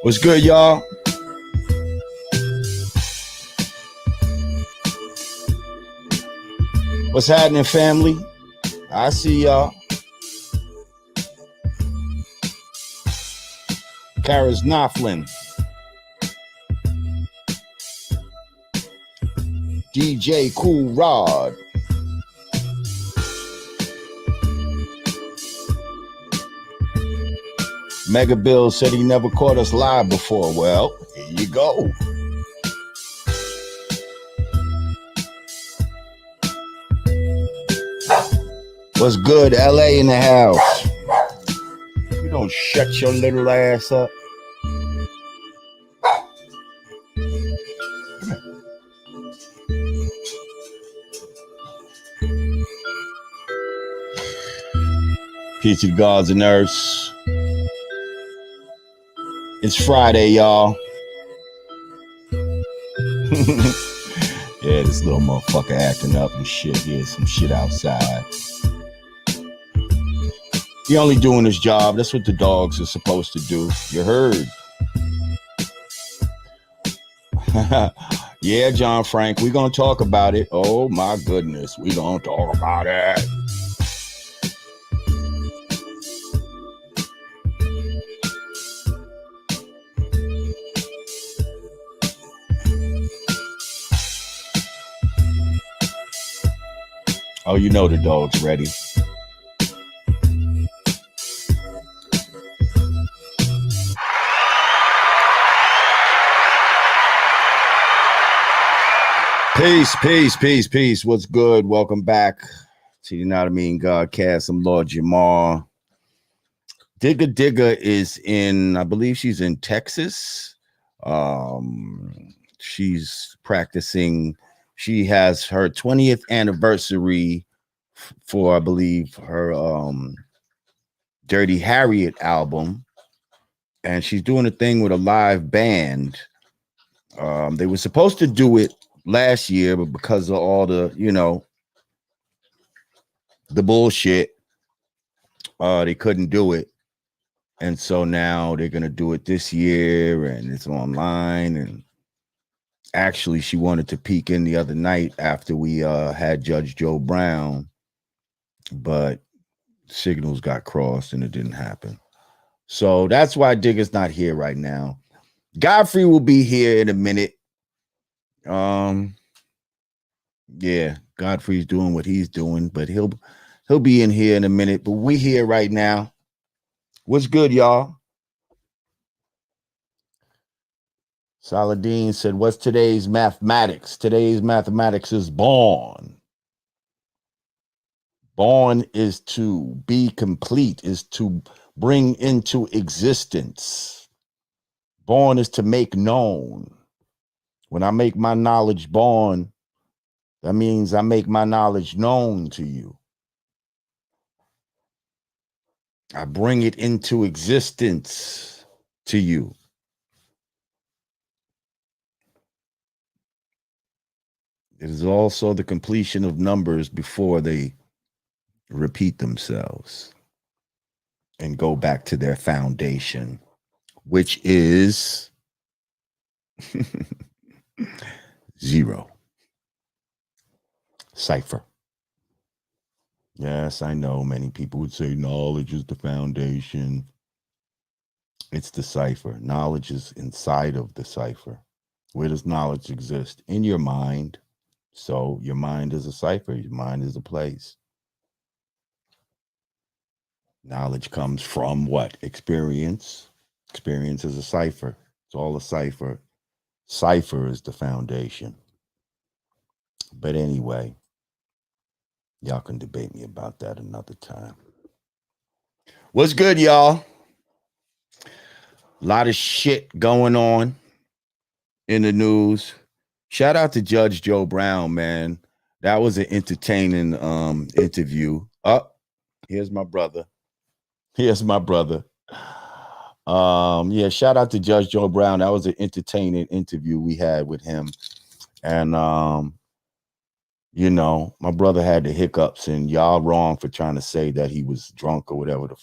What's good, y'all? What's happening, family? I see y'all. Kara's Knopflin. DJ Cool Rod. Mega Bill said he never caught us live before. Well, here you go. What's good, LA in the house? You don't shut your little ass up. Peace to the gods and earths. It's Friday, y'all. Yeah, this little motherfucker acting up and shit. Here's some shit outside. He only doing his job. That's what the dogs are supposed to do. You heard. Yeah, John Frank, we're going to talk about it. Oh, my goodness. We're going to talk about it. Oh, you know the dog's ready. Peace. What's good? Welcome back to You Know What I Mean Godcast. I'm Lord Jamar. Digga is in, I believe she's in Texas. She's practicing. She has her 20th anniversary for, I believe, her Dirty Harriet album. And she's doing a thing with a live band. They were supposed to do it last year, but because of all the, the bullshit, they couldn't do it. And so now they're going to do it this year, and it's online. And actually, she wanted to peek in the other night after we had Judge Joe Brown, but signals got crossed and it didn't happen. So that's why Digga's not here right now. Godfrey will be here in a minute. Yeah, Godfrey's doing what he's doing, but he'll be in here in a minute. But we here right now. What's good, y'all? Saladin said, what's today's mathematics? Today's mathematics is born. Born is to be complete, is to bring into existence. Born is to make known. When I make my knowledge born, that means I make my knowledge known to you. I bring it into existence to you. It is also the completion of numbers before they repeat themselves and go back to their foundation, which is 0. Cipher. Yes, I know many people would say knowledge is the foundation. It's the cipher. Knowledge is inside of the cipher. Where does knowledge exist? In your mind. So your mind is a cipher. Your mind is a place. Knowledge comes from what? Experience. Experience is a cipher. It's all a cipher. Cipher is the foundation. But anyway, y'all can debate me about that another time. What's good, y'all? A lot of shit going on in the news. Shout out to Judge Joe Brown, man. That was an entertaining interview. Here's my brother. Yeah, shout out to Judge Joe Brown. That was an entertaining interview we had with him. And my brother had the hiccups, and y'all wrong for trying to say that he was drunk or whatever the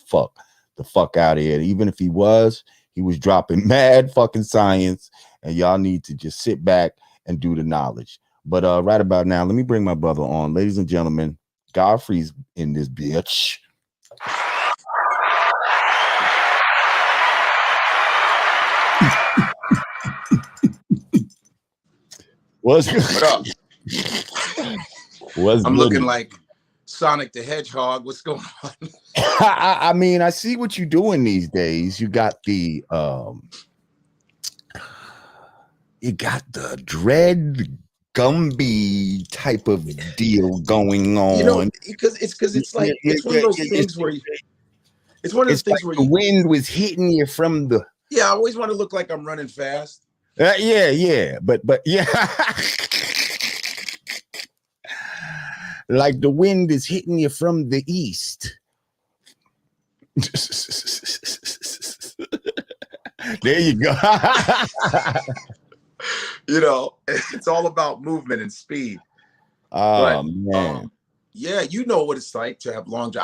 fuck out of here. Even if he was He was dropping mad fucking science, and y'all need to just sit back and do the knowledge. But right about now, let me bring my brother on. Ladies and gentlemen, Godfrey's in this bitch. What's good? What up? What's I'm good? looking like Sonic the Hedgehog. What's going on? I mean, I see what you're doing these days. You got the dread Gumby type of deal going on. You know, because it's like it's one of those things where it's one of those things like where the wind was hitting you from the. Yeah, I always want to look like I'm running fast. Yeah, but yeah, like the wind is hitting you from the east. There you go. You know, it's all about movement and speed. Oh man. Yeah, you know what it's like to have long.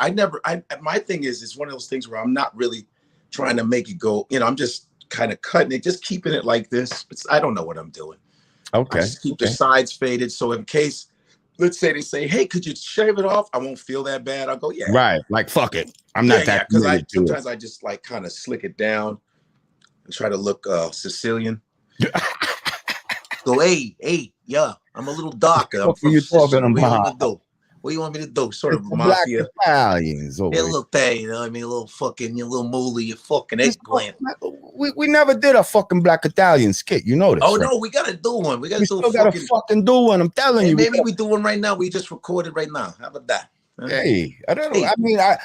My thing is, it's one of those things where I'm not really trying to make it go. You know, I'm just kind of cutting it, just keeping it like this. I don't know what I'm doing. Okay. I just keep the sides faded. So in case, let's say they say, hey, could you shave it off? I won't feel that bad. I'll go, yeah. Right. Like, fuck it. I'm not that. Because sometimes I just like kind of slick it down and try to look Sicilian. Go, hey, yeah, I'm a little darker. I'm from Sicily. What do you want me to do? Sort of mafia. Black Italians. Hey, look there, you know what I mean? A little fucking, you little mooly, you fucking eggplant. We never did a fucking Black Italian skit. You know this. Oh, right? No, we got to do one. We got to do a fucking do one. I'm telling you. Maybe we do one right now. We just recorded right now. How about that? Hey, I don't know. Hey, I mean, I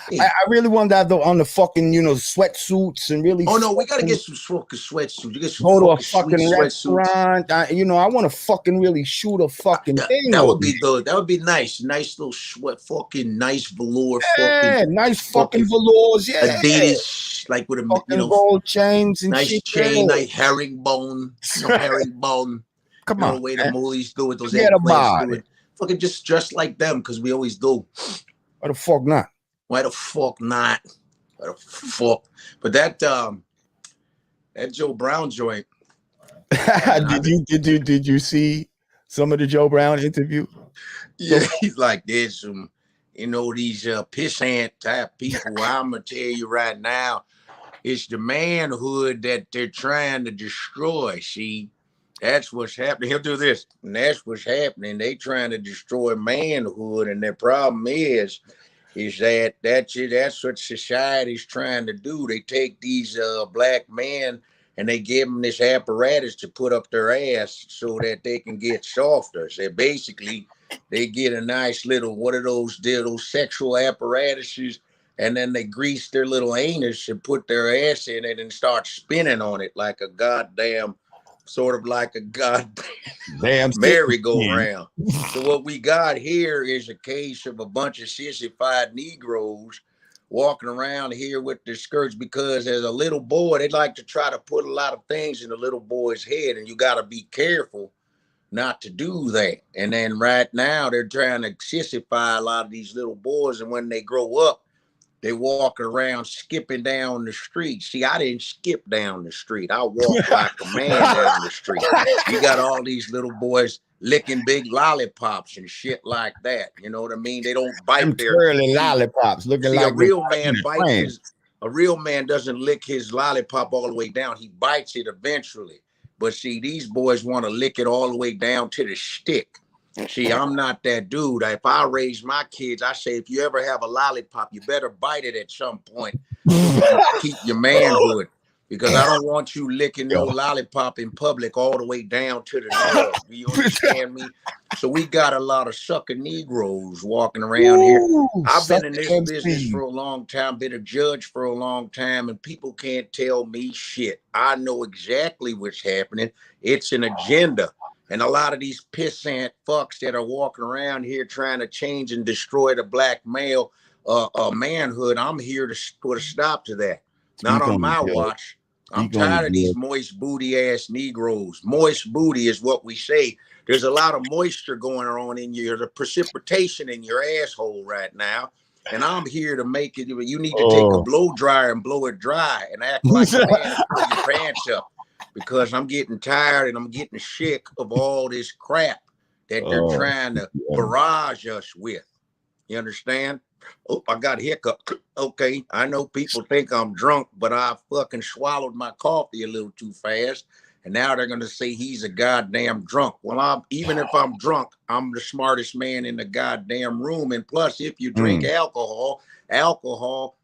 really want that though on the fucking, sweatsuits and really. Oh no, we gotta get some fucking sweatsuits. You get some go to a fucking restaurant. I want to fucking really shoot a fucking thing. That would be good. That would be nice. Nice little fucking nice velour. Nice fucking velours. Yeah, Adidas, like with a fucking gold chains and nice shit. Chain, nice herringbone. Herringbone. Come on, the way the moolies do it. Those eggplants do it. Fucking just dress like them because we always do. Why the fuck not? Why the fuck not? Why the fuck? But that Joe Brown joint. Did you see some of the Joe Brown interview? Yeah, he's like, there's some, these pissant type people. I'm gonna tell you right now, it's the manhood that they're trying to destroy. See. That's what's happening. He'll do this. And that's what's happening. They trying to destroy manhood. And their problem is that that's what society's trying to do. They take these black men and they give them this apparatus to put up their ass so that they can get softer. So basically, they get a nice little, what are those sexual apparatuses, and then they grease their little anus and put their ass in it and start spinning on it like a goddamn sort of like a goddamn merry-go-round. So what we got here is a case of a bunch of sissified Negroes walking around here with their skirts, because as a little boy, they like to try to put a lot of things in the little boy's head, and you got to be careful not to do that. And then right now, they're trying to sissify a lot of these little boys, and when they grow up, they walk around skipping down the street. See, I didn't skip down the street. I walked like a man down the street. You got all these little boys licking big lollipops and shit like that. You know what I mean? They don't bite their lollipops. Looking like a real man bites a real man doesn't lick his lollipop all the way down. He bites it eventually. But see, these boys want to lick it all the way down to the stick. See, I'm not that dude. If I raise my kids, I say, if you ever have a lollipop, you better bite it at some point. Keep your manhood, because I don't want you licking no lollipop in public all the way down to the nub. Do you understand me? So we got a lot of sucker Negroes walking around here. I've been in this business for a long time, been a judge for a long time, and people can't tell me shit. I know exactly what's happening. It's an agenda. And a lot of these pissant fucks that are walking around here trying to change and destroy the black male manhood, I'm here to put a stop to that. Not on my watch. I'm tired of these moist booty ass Negroes. Moist booty is what we say. There's a lot of moisture going on in the precipitation in your asshole right now. and I'm here to make it. You need to take a Oh. blow dryer and blow it dry and act like a man and pull your pants up, because I'm getting tired and I'm getting sick of all this crap that they're Oh, trying to yeah. barrage us with. You understand? Oh, I got a hiccup. Okay, I know people think I'm drunk, but I fucking swallowed my coffee a little too fast, and now they're gonna say he's a goddamn drunk. Well, even if I'm drunk, I'm the smartest man in the goddamn room. And plus, if you drink Mm. alcohol, alcohol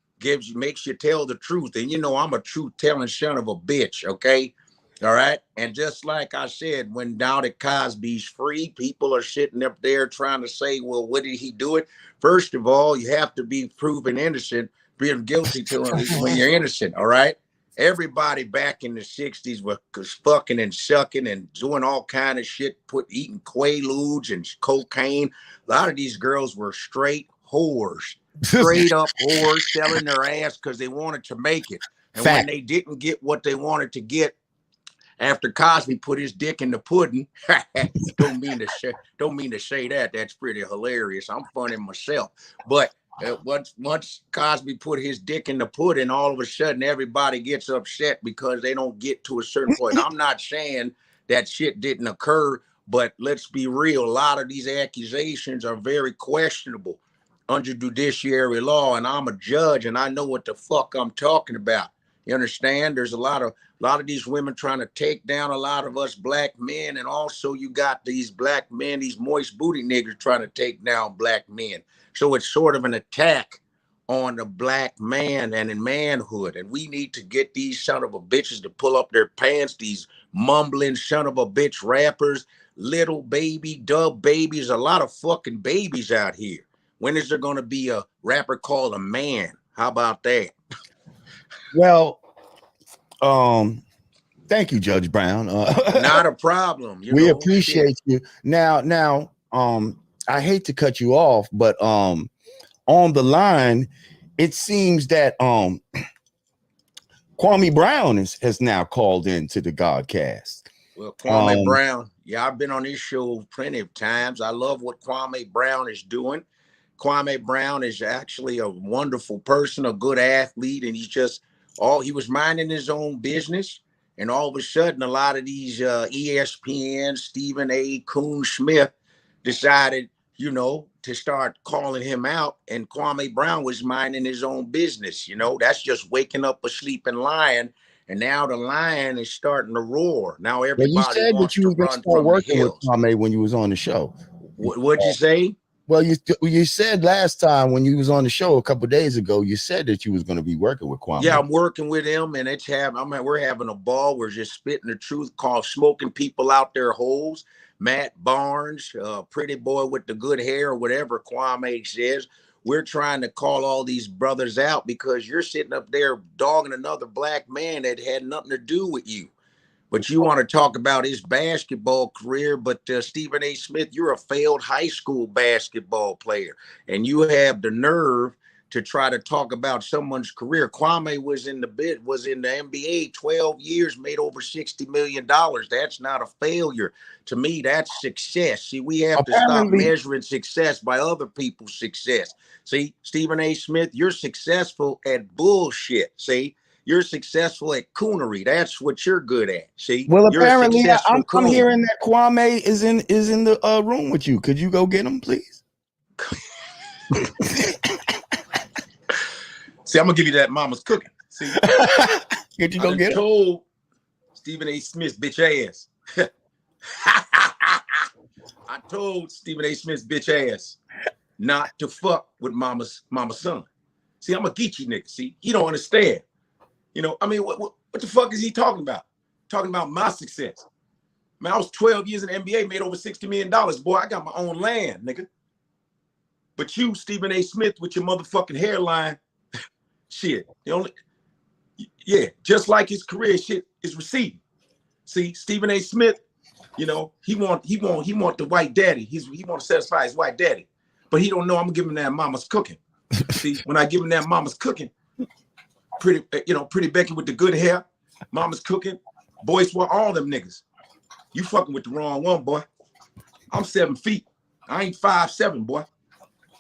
makes you tell the truth. And you know I'm a truth-telling son of a bitch. Okay. All right. And just like I said, when now that Cosby's free, people are sitting up there trying to say, well, what did he do it? First of all, you have to be proven innocent, being guilty to when you're innocent. All right. Everybody back in the 60s was fucking and sucking and doing all kind of shit, eating quaaludes and cocaine. A lot of these girls were straight whores, straight up whores, selling their ass because they wanted to make it. And when Fact. they didn't get what they wanted to get, after Cosby put his dick in the pudding, don't mean to say that. That's pretty hilarious. I'm funny myself, but once Cosby put his dick in the pudding, all of a sudden everybody gets upset because they don't get to a certain point. I'm not saying that shit didn't occur, but let's be real. A lot of these accusations are very questionable under judiciary law, and I'm a judge and I know what the fuck I'm talking about. You understand? There's a lot of these women trying to take down a lot of us black men. And also you got these black men, these moist booty niggas trying to take down black men. So it's sort of an attack on the black man and in manhood. And we need to get these son of a bitches to pull up their pants, these mumbling son of a bitch rappers, little baby, dub babies, a lot of fucking babies out here. When is there going to be a rapper called a man? How about that? Well, thank you, Judge Brown. Not a problem. We Shit. appreciate you. Now, I hate to cut you off, but on the line, it seems that Kwame Brown has now called into the Godcast. Well, Kwame Brown, yeah, I've been on this show plenty of times. I love what Kwame Brown is doing. Kwame Brown is actually a wonderful person, a good athlete, and he was minding his own business. And all of a sudden, a lot of these ESPN, Stephen A. Coon Smith decided, to start calling him out. And Kwame Brown was minding his own business. That's just waking up a sleeping lion. And now the lion is starting to roar. Now everybody you said wants that you to was going to run start from the working with hills. Kwame when you was on the show. What'd you say? Well, you said last time when you was on the show a couple of days ago, you said that you was going to be working with Kwame. Yeah, I'm working with him, and we're having a ball. We're just spitting the truth, called smoking people out their holes. Matt Barnes, pretty boy with the good hair, or whatever Kwame says. We're trying to call all these brothers out because you're sitting up there dogging another black man that had nothing to do with you. But you want to talk about his basketball career, but Stephen A. Smith, you're a failed high school basketball player, and you have the nerve to try to talk about someone's career. Kwame was in the NBA 12 years, made over $60 million. That's not a failure. To me, that's success. See, we have to stop measuring success by other people's success. See, Stephen A. Smith, you're successful at bullshit. See, you're successful at coonery. That's what you're good at. See, well, you're apparently I'm hearing that Kwame is in the room with you. Could you go get him, please? See, I'm gonna give you that mama's cooking. See, could you go get him? Told Stephen A. Smith's bitch ass. I told Stephen A. Smith's bitch ass not to fuck with mama's son. See, I'm a geeky nigga. See, he don't understand. What the fuck is he talking about? Talking about my success. Man, I was 12 years in the NBA, made over $60 million. Boy, I got my own land, nigga. But you, Stephen A. Smith, with your motherfucking hairline, shit. Just like his career shit is receding. See, Stephen A. Smith, he want the white daddy. He want to satisfy his white daddy. But he don't know I'm gonna give him that mama's cooking. See, when I give him that mama's cooking, pretty Becky with the good hair, mama's cooking, boys for all them niggas. You fucking with the wrong one, boy. I'm 7 feet. I ain't 5'7", boy.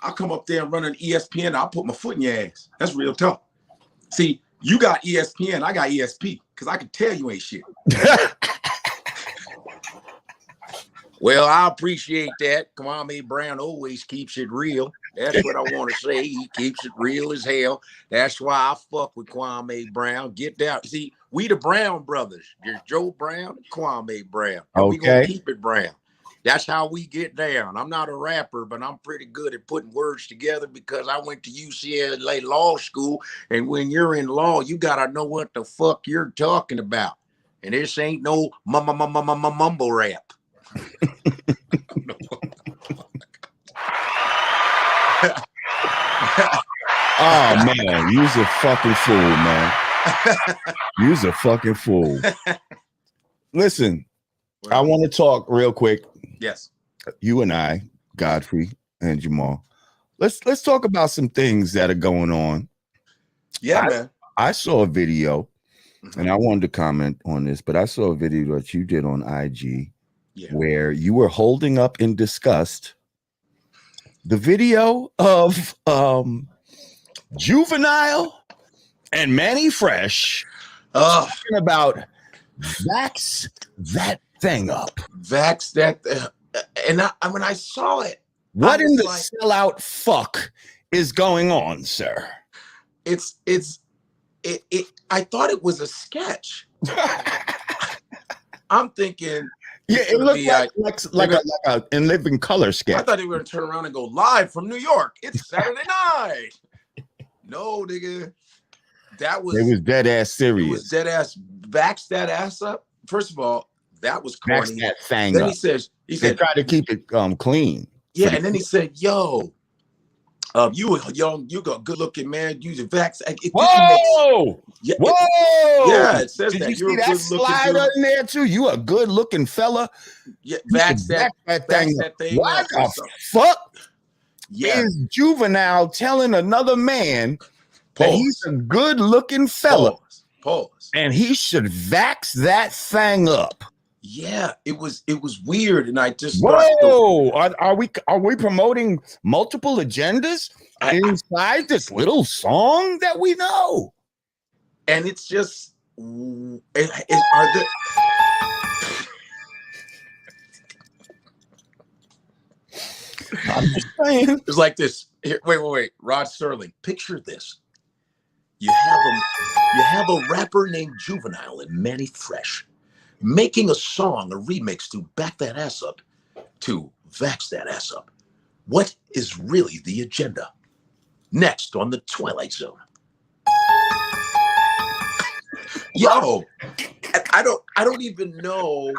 I'll come up there and run an ESPN. I'll put my foot in your ass. That's real talk. See, you got ESPN, I got ESP, because I can tell you ain't shit. Well, I appreciate that. Kwame Brown always keeps it real. That's what I want to say. He keeps it real as hell. That's why I fuck with Kwame Brown. Get down. See, we the Brown brothers. There's Joe Brown and Kwame Brown. And we gonna keep it Brown. That's how we get down. I'm not a rapper, but I'm pretty good at putting words together because I went to UCLA Law School. And when you're in law, you gotta know what the fuck you're talking about. And this ain't no mumble rap. Oh man, you's a fucking fool, man. You's a fucking fool. Listen, I want to talk real quick. Yes. You and I, Godfrey and Jamar. Let's talk about some things that are going on. Yeah, man. I saw a video, and I wanted to comment on this, but I saw a video that you did on IG where you were holding up in disgust the video of Juvenile and Manny Fresh talking about vax that thing up. Vax that, and when I saw it, what in the sellout fuck is going on, sir? I thought it was a sketch. I'm thinking, yeah, it looked like a In Living Color sketch. I thought they were gonna turn around and go live from New York. It's Saturday night. No, nigga, it was dead ass serious. It was dead ass. Vax that ass up. First of all, that was corny. Vax that thing then up. He said, try to keep it clean. Yeah, and then he said, "Yo, you a young, you got good looking man. Use a vax." Whoa! Whoa! Yeah, it says Did that. you You're see that slider in there too? You a good looking fella. Yeah, vax that thing. What the fuck? Yeah, is Juvenile telling another man that he's a good looking fella? Pause. And he should vax that thing up. Yeah, it was weird, and I just are we promoting multiple agendas inside this little song that we know? And it's just I'm just saying. It's like this. Here, wait. Rod Serling. Picture this. You have a rapper named Juvenile and Manny Fresh making a song, a remix to Back That Ass Up, to Vax That Ass Up. What is really the agenda? Next on the Twilight Zone. Yo, I don't even know.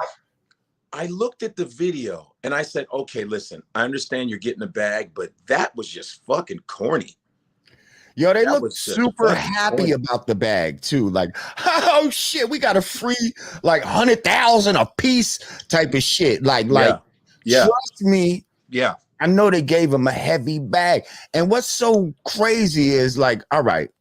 I looked at the video and I said, okay, listen, I understand you're getting a bag, but that was just fucking corny. Yo, they look super happy about the bag too. Like, oh shit, we got a free like 100,000 a piece type of shit. Like, trust me. Yeah, I know they gave him a heavy bag. And what's so crazy is like, all right,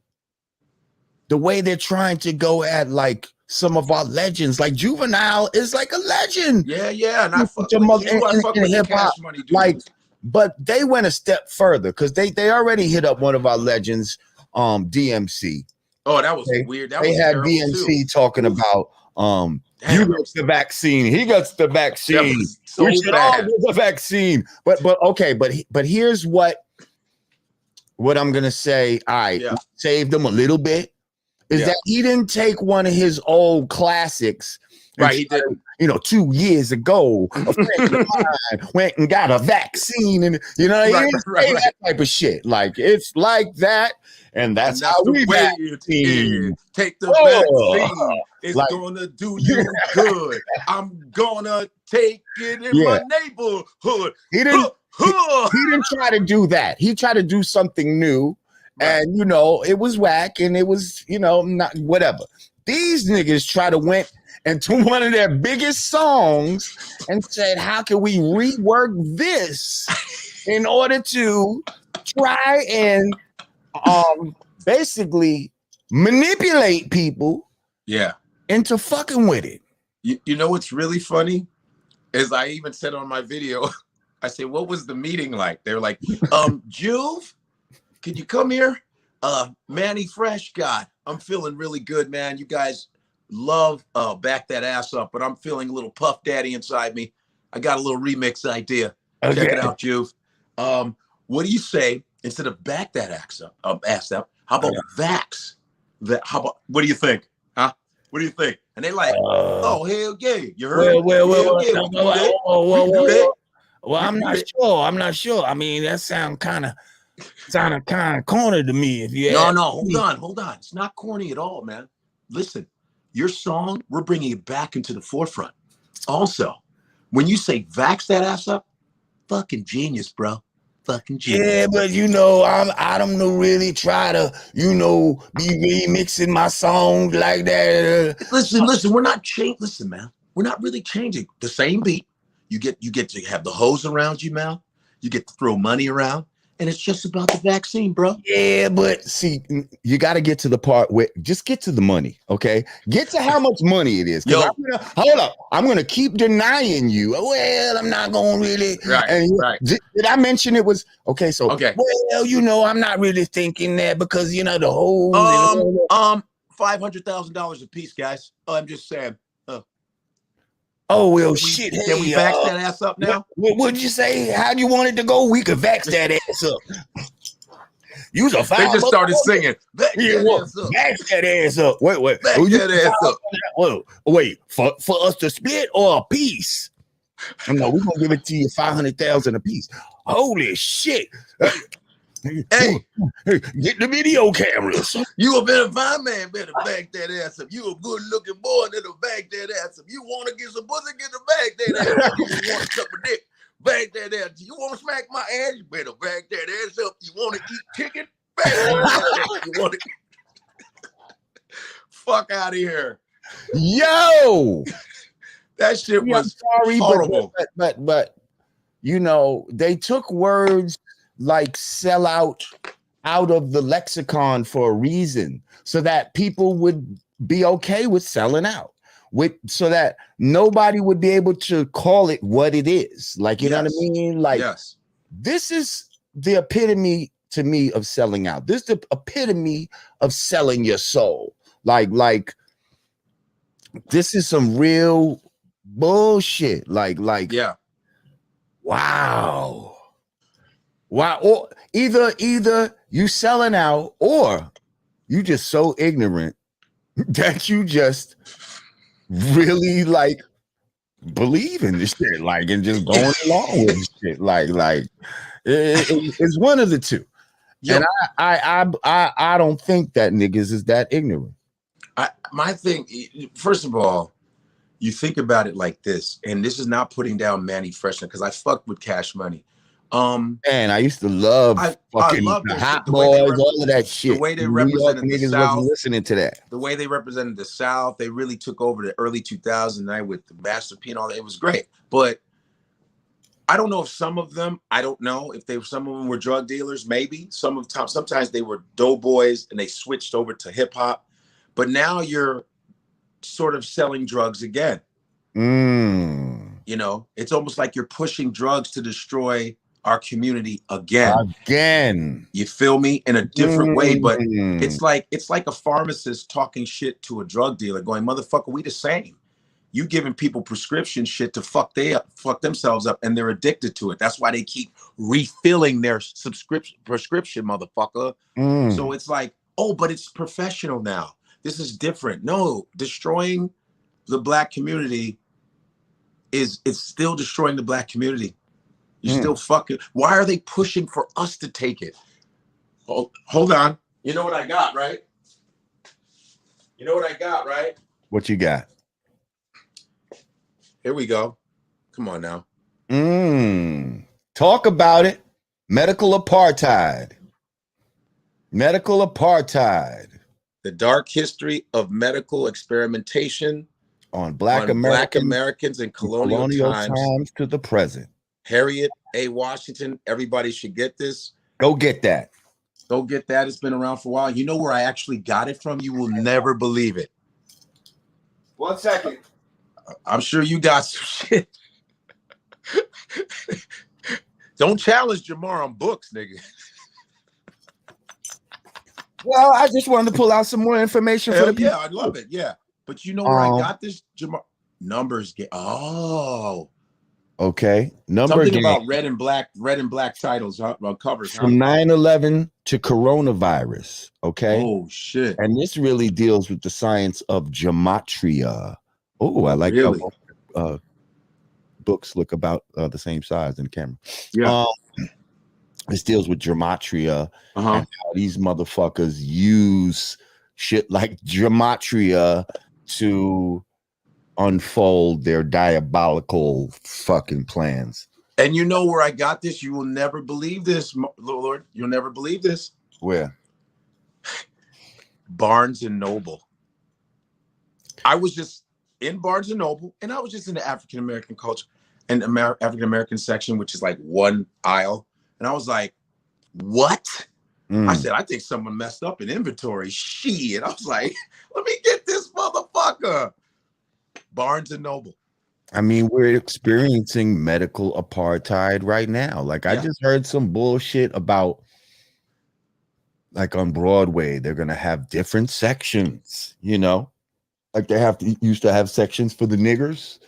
the way they're trying to go at like some of our legends, like Juvenile is like a legend. Yeah, and I fuck with hip hop. Like, but they went a step further because they already hit up one of our legends, DMC. Oh, that was weird. They had DMC talking about you got the vaccine, he got the vaccine. We should all get the vaccine. But okay, but here's what I'm gonna say. All right, saved him a little bit. Is that he didn't take one of his old classics. Right, he did. 2 years ago, a friend of mine went and got a vaccine, and that type of shit. Like it's like that, and that's how we vaccine. Take the vaccine. It's gonna do you good. I'm gonna take it in my neighborhood. He didn't try to do that. He tried to do something new, and it was whack, and it was not whatever. These niggas try to went into one of their biggest songs and said, how can we rework this in order to try and basically manipulate people into fucking with it? You know what's really funny is I even said on my video, I say, what was the meeting like? They're like, Juve, can you come here? Manny Fresh guy. I'm feeling really good, man. You guys love back that ass up, but I'm feeling a little Puff Daddy inside me. I got a little remix idea. Okay. Check it out, Juve. What do you say instead of back that ass up? How about Vax? How about, what do you think? Huh? What do you think? And they like, oh, hell yeah. You heard? Well, yeah, we can do that. We can do that. Well, I'm not sure. I mean, that sounded kind of corny to me. If you No, hold on. It's not corny at all, man. Listen, your song, we're bringing it back into the forefront. Also, when you say vax that ass up, fucking genius, bro. Fucking genius. Yeah, but I don't know really try to, be remixing my songs like that. Listen, we're not changing. Listen, man, we're not really changing. The same beat. You get to have the hose around you, man. You get to throw money around. And it's just about the vaccine, bro. Yeah, but see, you got to get to the part where just get to the money, okay? Get to how much money it is. Hold up. I'm going to keep denying you. Well, I'm not going to really. Right. Did I mention it was okay? So, well, I'm not really thinking that because, the whole. $500,000 a piece, guys. I'm just saying. Oh, well, shit. Can we vax that ass up now? What'd you say? How'd you want it to go? We could vax that ass up. Use a They just started singing. Vax that ass up. Wait. Vax that ass up. Wait, for us to split or a piece? No, we're gonna give it to you 500,000 a piece. Holy shit. Hey, get the video cameras. You have been a fine man, better back that ass up. You a good looking boy, that'll back that ass up. You want to get some pussy, get the back that ass up. You want to suck a dick, back that ass. You want to smack my ass, you better back that ass up. You want to eat chicken, back that ass. You want to fuck out of here. Yo, that shit was horrible. But they took words like sell out of the lexicon for a reason, so that people would be okay with selling out, so that nobody would be able to call it what it is. Like, you know what I mean? Like, this is the epitome to me of selling out. This is the epitome of selling your soul. Like this is some real bullshit. Like, wow. Or either you selling out or you just so ignorant that you just really believe in this shit, and just going along with this shit. It's one of the two. Yep. And I don't think that niggas is that ignorant. My thing, first of all, you think about it like this, and this is not putting down Manny Fresh because I fucked with Cash Money. Man, I used to love fucking the Hot Boys, all of that shit. The way they represented the South, listening to that. The way they represented the South, they really took over the early 2000s with the Master P and all that. It was great, but I don't know if some of them. I don't know if some of them were drug dealers. Maybe sometimes they were doughboys and they switched over to hip hop. But now you're sort of selling drugs again. It's almost like you're pushing drugs to destroy our community again. You feel me? In a different way, but it's like a pharmacist talking shit to a drug dealer going, motherfucker, we the same. You giving people prescription shit to fuck themselves up, and they're addicted to it. That's why they keep refilling their prescription, motherfucker. So it's like, oh, but it's professional now. This is different. No, destroying the black community it's still destroying the black community. You're still fucking. Why are they pushing for us to take it? Hold on. You know what I got, right? What you got? Here we go. Come on now. Talk about it. Medical apartheid. The dark history of medical experimentation on Black Americans in colonial times to the present. Harriet A. Washington. Everybody should get this. Go get that. It's been around for a while. You know where I actually got it from? You will never believe it. 1 second. I'm sure you got some shit. Don't challenge Jamar on books, nigga. Well, I just wanted to pull out some more information for Hell the people. yeah, I love it. Yeah. But you know where I got this, Jamar? Numbers game. Oh. Okay. Number Something game about red and black titles, covers, huh? from 9/11 to coronavirus. Okay. Oh shit. And this really deals with the science of gematria. Oh, I like Really? how books look about the same size in the camera. Yeah. This deals with gematria and Uh-huh. how these motherfuckers use shit like gematria to unfold their diabolical fucking plans. And you know where I got this? You will never believe this, Lord. You'll never believe this. Where? Barnes and Noble. I was just in Barnes and Noble, and I was just in the African American culture and African American section, which is like one aisle. And I was like, what? I said, I think someone messed up in inventory. Shit. I was like, let me get this motherfucker. Barnes and Noble. I mean, we're experiencing medical apartheid right now. Like, I just heard some bullshit about, like, on Broadway, they're going to have different sections, you know? Like, they used to have sections for the niggers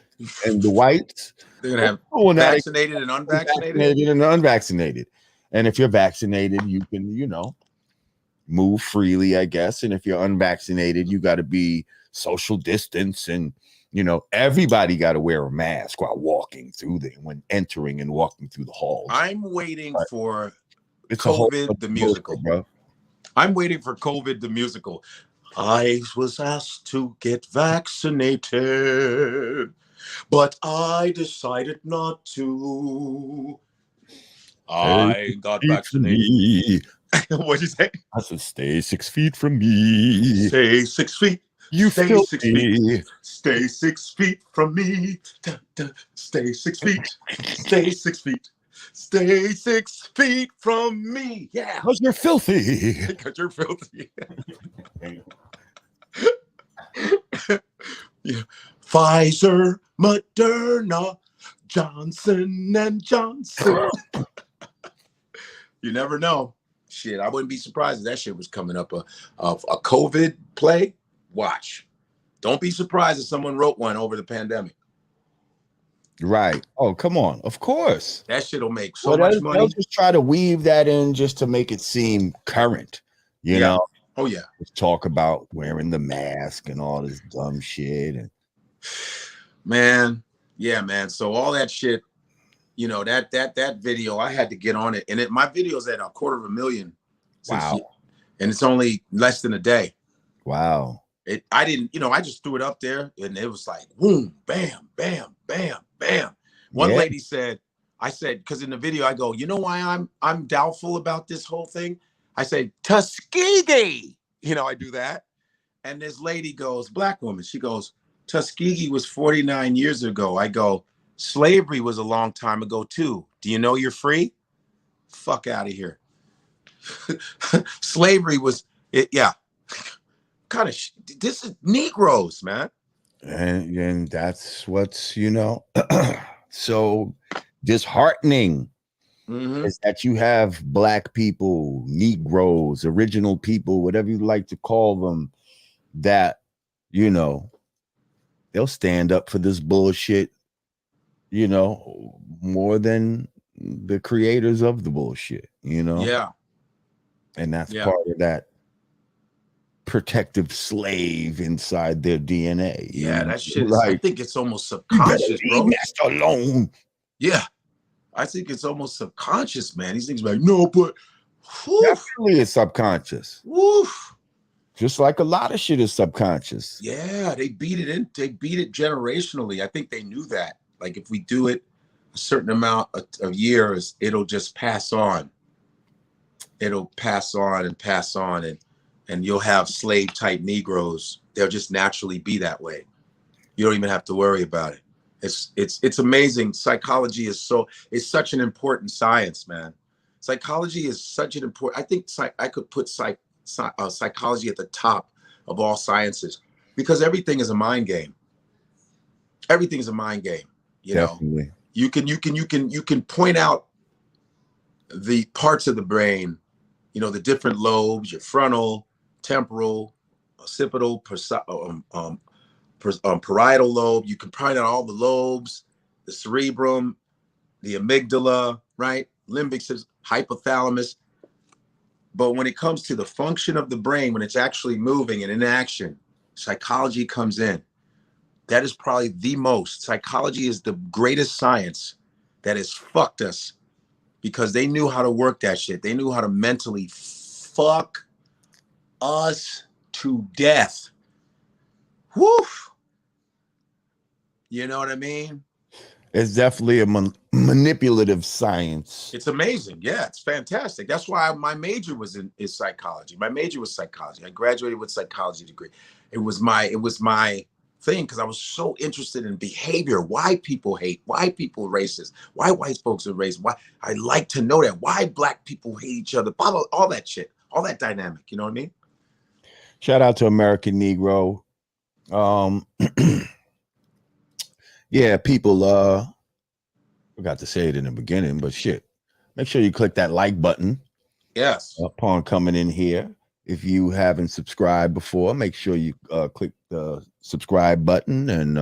and the whites. They're going to have vaccinated and unvaccinated? Vaccinated and unvaccinated. And if you're vaccinated, you can, you know, move freely, I guess. And if you're unvaccinated, you got to be social distance, and, you know, everybody got to wear a mask while walking through when entering and walking through the halls. I'm waiting for COVID the musical, bro. I'm waiting for COVID the musical. I was asked to get vaccinated, but I decided not to. I got vaccinated. What'd you say? I said, stay 6 feet from me. Stay 6 feet. You stay 6 feet. Stay 6 feet from me. Stay 6 feet. Stay 6 feet. Stay 6 feet from me. Yeah. Because you're filthy. Because you're filthy. Yeah. Pfizer, Moderna, Johnson and Johnson. You never know. Shit, I wouldn't be surprised if that shit was coming up. A COVID play. Watch. Don't be surprised if someone wrote one over the pandemic. Right. Oh, come on. Of course. That shit'll make so much money. They'll just try to weave that in just to make it seem current. You know? Oh, yeah. Let's talk about wearing the mask and all this dumb shit. And man, yeah, man. So all that shit, you know, that video, I had to get on it. And my video's at 250,000. Wow. And it's only less than a day. Wow. I didn't, you know, I just threw it up there and it was like, boom, bam, bam, bam, bam. One lady said, I said, because in the video I go, you know why I'm doubtful about this whole thing? I say, Tuskegee. You know, I do that. And this lady goes, black woman, she goes, Tuskegee was 49 years ago. I go, slavery was a long time ago too. Do you know you're free? Fuck out of here. Slavery was, yeah. Kind of, this is Negroes, man. And that's what's, you know, so disheartening is that you have black people, Negroes, original people, whatever you like to call them, that, you know, they'll stand up for this bullshit, you know, more than the creators of the bullshit, you know? Yeah. And that's part of that protective slave inside their DNA. Yeah, that shit is, I think it's almost subconscious, bro. Master alone. Yeah. I think it's almost subconscious, man. These things like, no, but definitely it's subconscious. Woof. Just like a lot of shit is subconscious. Yeah, they beat it generationally. I think they knew that. Like if we do it a certain amount of years, it'll just pass on. It'll pass on and pass on, and you'll have slave type Negroes. They'll just naturally be that way. You don't even have to worry about it. It's amazing. Psychology is such an important science, man. Psychology is such an important. I think I could put psychology at the top of all sciences because everything is a mind game. Everything's a mind game. You Definitely. know, you can point out the parts of the brain, you know, the different lobes, your frontal, temporal, occipital, parietal lobe. You can find out all the lobes, the cerebrum, the amygdala, right? Limbic system, hypothalamus. But when it comes to the function of the brain, when it's actually moving and in action, psychology comes in. That is probably the most. Psychology is the greatest science that has fucked us because they knew how to work that shit. They knew how to mentally fuck us to death. Woo! You know what I mean? It's definitely a manipulative science. It's amazing. Yeah, it's fantastic. That's why my major was is psychology. My major was psychology. I graduated with psychology degree. It was my thing because I was so interested in behavior, why people hate, why people racist, why white folks are racist, why I like to know that, why black people hate each other, blah, blah, all that shit, all that dynamic. You know what I mean? Shout out to American Negro. Yeah, people forgot to say it in the beginning, but shit. Make sure you click that like button. Yes. Upon coming in here. If you haven't subscribed before, make sure you click the subscribe button and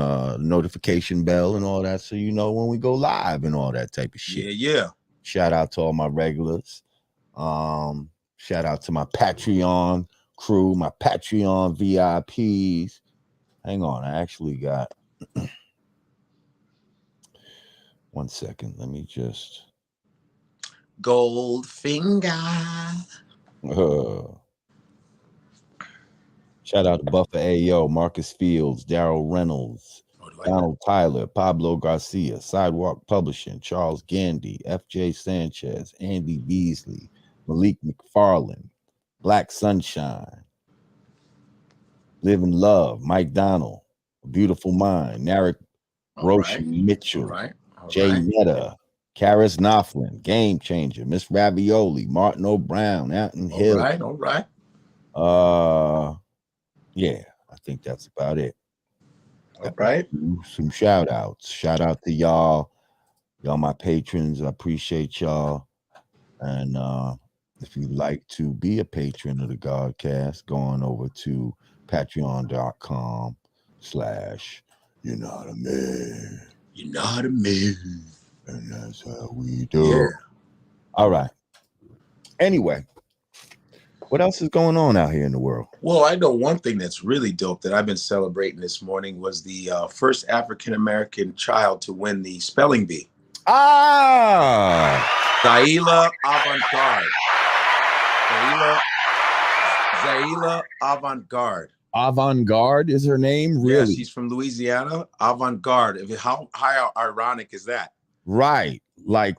notification bell and all that so you know when we go live and all that type of shit. Yeah. Shout out to all my regulars. Shout out to my Patreon crew, my Patreon VIPs. Hang on, I actually got 1 second. Let me just Goldfinger. Shout out to Buffer Ayo, Marcus Fields, Daryl Reynolds, Donald Tyler, Pablo Garcia, Sidewalk Publishing, Charles Gandy, FJ Sanchez, Andy Beasley, Malik McFarland, Black Sunshine, Live and Love, Mike Donald, Beautiful Mind, Narek Roshan Mitchell, Jay Netta, Karis Knopflin, Game Changer, Miss Ravioli, Martin O'Brown, Anton Hill. All right. Yeah, I think that's about it. All right. Some shout outs. Shout out to y'all my patrons. I appreciate y'all. And if you'd like to be a patron of the Godcast, go on over to patreon.com/ you know what I mean. You know what I mean. And that's how we do. Yeah. All right. Anyway, what else is going on out here in the world? Well, I know one thing that's really dope that I've been celebrating this morning was the first African-American child to win the spelling bee. Zaila Avant-Garde. Zaila Avant-Garde. Avant-Garde is her name? Really? Yeah, she's from Louisiana. Avant-Garde. How ironic is that? Right. Like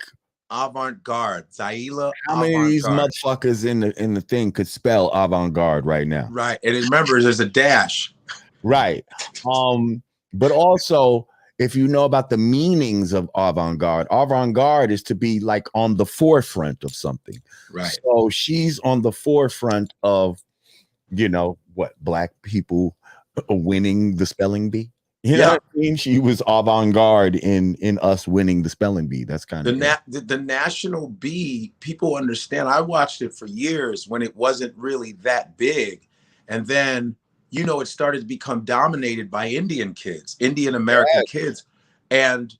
Avant-Garde. Zaila. How many of these motherfuckers in the thing could spell avant-garde right now? Right. And remember, there's a dash. Right. But also, if you know about the meanings of avant-garde is to be like on the forefront of something. Right. So she's on the forefront of, you know, what, black people winning the spelling bee. You know what I mean? She was avant-garde in us winning the spelling bee. That's kind of the national bee. People understand. I watched it for years when it wasn't really that big, and then you know it started to become dominated by Indian kids, Indian American kids, and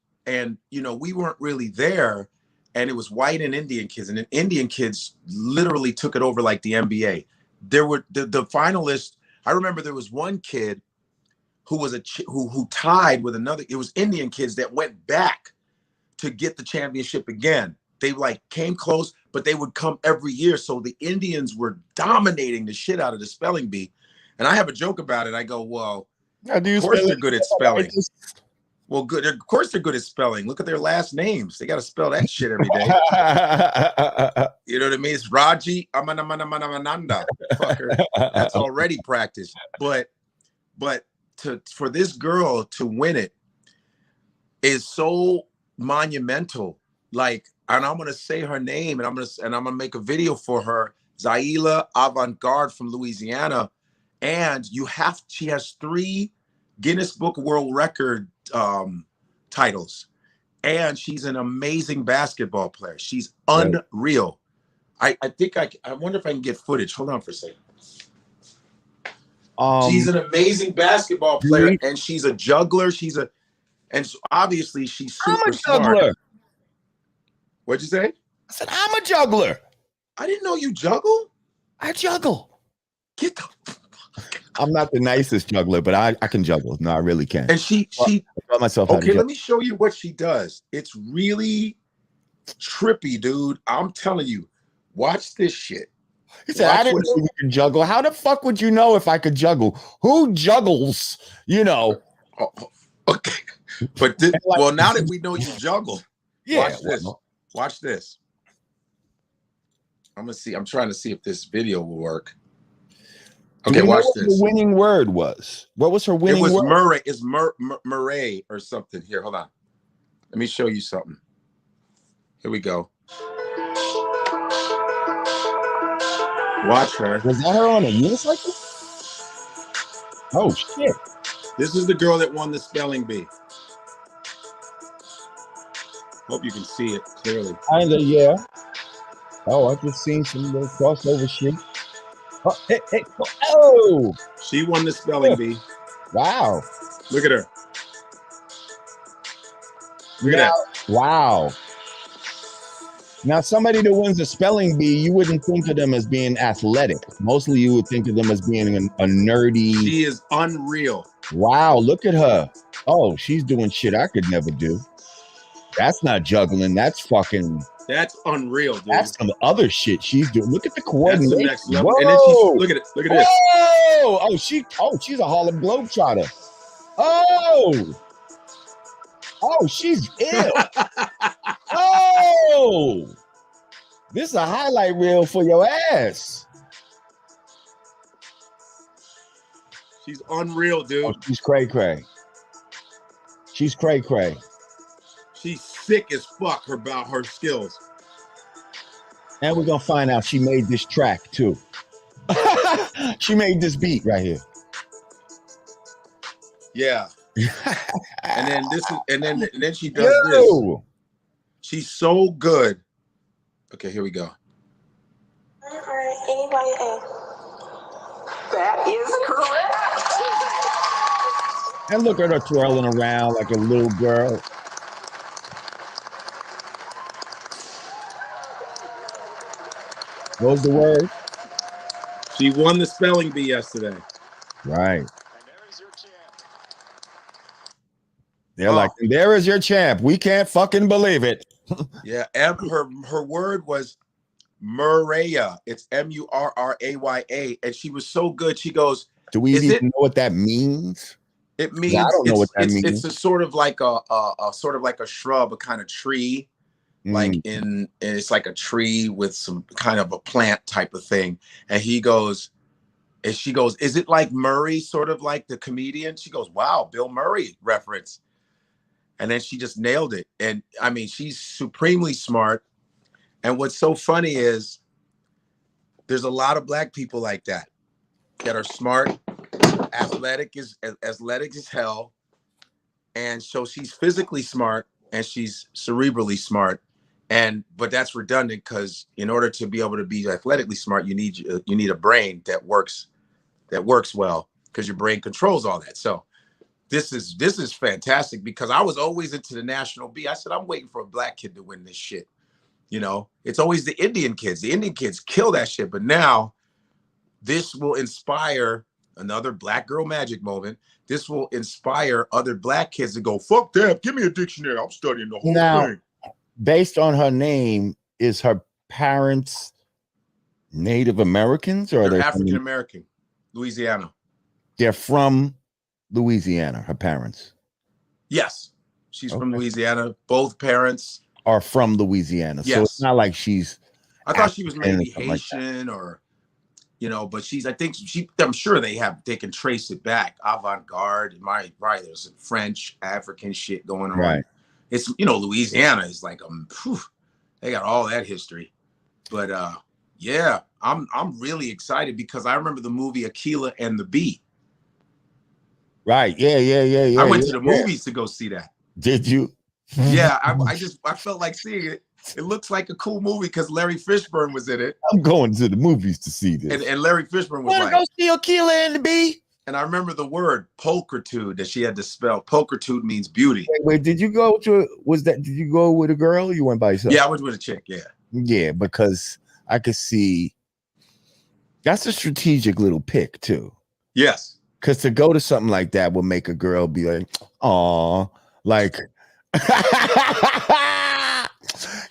you know we weren't really there, and it was white and Indian kids, and then Indian kids literally took it over like the NBA. There were the finalists. I remember there was one kid who was who tied with another. It was Indian kids that went back to get the championship again. They like came close, but they would come every year. So the Indians were dominating the shit out of the spelling bee. And I have a joke about it. I go, well, of course they're good at spelling. Well, good. Of course they're good at spelling. Look at their last names. They got to spell that shit every day. You know what I mean? It's Raji Amanamananda. Fucker. That's already practiced. But for this girl to win it is so monumental. Like, and I'm gonna say her name, and I'm gonna make a video for her, Zaila Avant-Garde from Louisiana. And she has 3 Guinness Book of World Record titles. and she's an amazing basketball player. She's Right. unreal. I think I wonder if I can get footage. Hold on for a second. She's an amazing basketball player, and she's a juggler. And obviously she's super smart. What'd you say? I said, I'm a juggler. I didn't know you juggle. I juggle. Get the. I'm not the nicest juggler, but I can juggle. No, I really can. And she taught myself. Okay, let me show you what she does. It's really trippy, dude. I'm telling you. Watch this shit. He said, I didn't know you could juggle. How the fuck would you know if I could juggle? Who juggles? You know. Oh, okay. But well, now that we know you juggle, watch this. Watch this. I'm gonna see. I'm trying to see if this video will work. Okay, watch this. The winning word was. What was her winning word? It was Murray. It's Murray or something. Here, hold on. Let me show you something. Here we go. Watch her. Was that her on a unicycle? Oh shit! This is the girl that won the spelling bee. Hope you can see it clearly. Kinda, yeah. Oh, I just seen some little crossover shit. Oh, hey, oh! She won the spelling bee. Wow! Look at her. Look at that. Wow! Now, somebody that wins a spelling bee, you wouldn't think of them as being athletic. Mostly, you would think of them as being a nerdy. She is unreal. Wow! Look at her. Oh, she's doing shit I could never do. That's not juggling. That's fucking. That's unreal, dude. That's some other shit she's doing. Look at the coordination. That's the next level. And then look at it. Look at this. Oh, she's a Harlem Globetrotter. Oh, she's ill. Oh, this is a highlight reel for your ass. She's unreal, dude. Oh, she's cray. She's cray. She's sick as fuck about her skills. And we're going to find out she made this track too. She made this beat right here. Yeah. and then she does this. She's so good. Okay, here we go. That is correct. And look at her twirling around like a little girl. What was the word? She won the spelling bee yesterday. Right. They're like, there is your champ. We can't fucking believe it. Yeah, her word was Murraya. It's Murraya, and she was so good. She goes, "Do we even know what that means?" It means I don't know what that means. It's a sort of like a shrub, a kind of tree. Like it's like a tree with some kind of a plant type of thing. And she goes, is it like Murray, sort of like the comedian? She goes, wow, Bill Murray reference. And then she just nailed it. And I mean, she's supremely smart. And what's so funny is there's a lot of Black people like that are smart, athletic as hell. And so she's physically smart and she's cerebrally smart. But that's redundant because in order to be able to be athletically smart, you need a brain that works well because your brain controls all that. So this is fantastic because I was always into the national B. I said, I'm waiting for a Black kid to win this shit. You know, it's always the Indian kids. The Indian kids kill that shit. But now this will inspire another Black girl magic moment. This will inspire other Black kids to go, fuck that. Give me a dictionary. I'm studying the whole thing. Based on her name, is her parents Native Americans or they're African American, Louisiana? They're from Louisiana, her parents. Yes. She's from Louisiana. Both parents are from Louisiana. Yes. So it's not like she's I thought she was maybe Haitian or but I'm sure they can trace it back. Avant-garde, there's some French, African shit going on. Right. It's Louisiana is like they got all that history. But yeah, I'm really excited because I remember the movie Aquila and the Bee. Right. Yeah. I went to the movies to go see that. Did you? Yeah, I felt like seeing it. It looks like a cool movie because Larry Fishburne was in it. I'm going to the movies to see this. And Larry Fishburne was Want to like, go see Aquila and the Bee? and I remember the word pulchritude that she had to spell. Pulchritude means beauty. Wait, did you go to? Did you go with a girl? Or you went by yourself? Yeah, I went with a chick. Yeah. Yeah, because I could see that's a strategic little pick too. Yes. Because to go to something like that will make a girl be like, "Aw," like,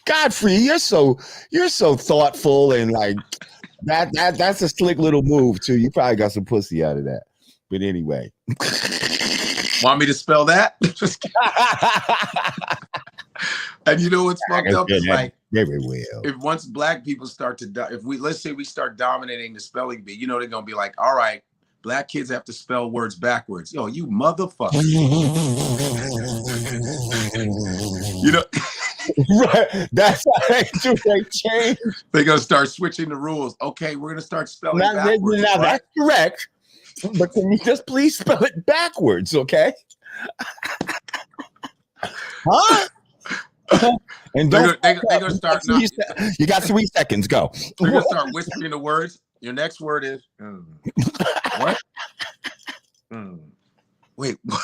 Godfrey, you're so thoughtful and like that's a slick little move too. You probably got some pussy out of that. But anyway, want me to spell that? And you know what's fucked up is like very well. If once black people start to let's say we start dominating the spelling bee, you know they're gonna be like, all right, black kids have to spell words backwards. Yo, you motherfucker. You know, right? That's how they change. They're gonna start switching the rules. Okay, we're gonna start spelling backwards. Now that's correct. But can you just please spell it backwards, okay? Huh? And they're gonna start. You got 3 seconds. Go. They're gonna start whispering the words. Your next word is what? Wait, what?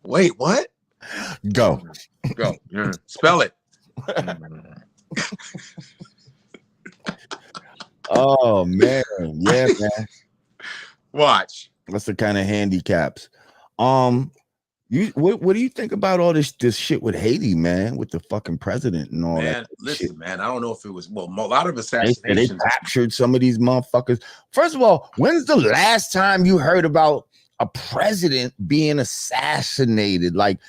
Wait, what? Go. Spell it. Oh man, yeah, man. Watch. That's the kind of handicaps. What do you think about all this shit with Haiti, man, with the fucking president and all that? Listen, shit? Man, I don't know if it was a lot of They assassinations. captured some of these motherfuckers. First of all, when's the last time you heard about a president being assassinated? Like,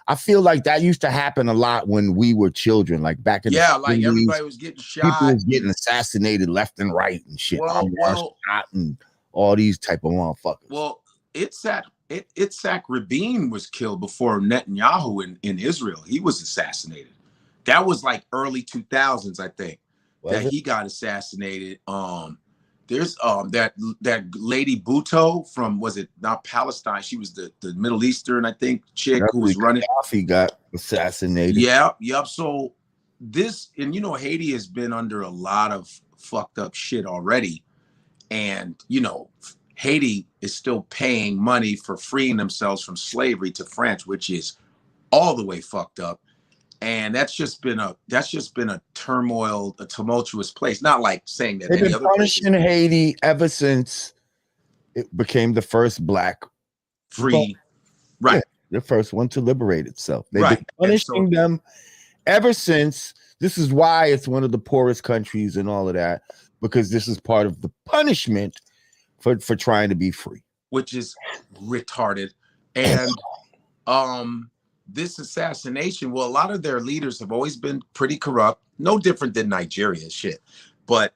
I feel like that used to happen a lot when we were children, like back in the like everybody was getting shot. People was getting assassinated left and right and shit. Shot and all these type of motherfuckers. Well, Itzhak Rabin was killed before Netanyahu in Israel. He was assassinated. That was like early 2000s, I think, he got assassinated. There's that lady Bhutto from, was it not Palestine? She was the Middle Eastern, I think, chick who was running. He got assassinated. Yeah, yep. So this, and you know, Haiti has been under a lot of fucked up shit already. And, you know, Haiti is still paying money for freeing themselves from slavery to France, which is all the way fucked up. And that's just been a turmoil, a tumultuous place. Not like saying that they've been punishing Haiti ever since it became the first black free, right? Yeah, the first one to liberate itself. They've been punishing them ever since. This is why it's one of the poorest countries and all of that, because this is part of the punishment for trying to be free, which is retarded. And this assassination, well, a lot of their leaders have always been pretty corrupt, no different than Nigeria shit, but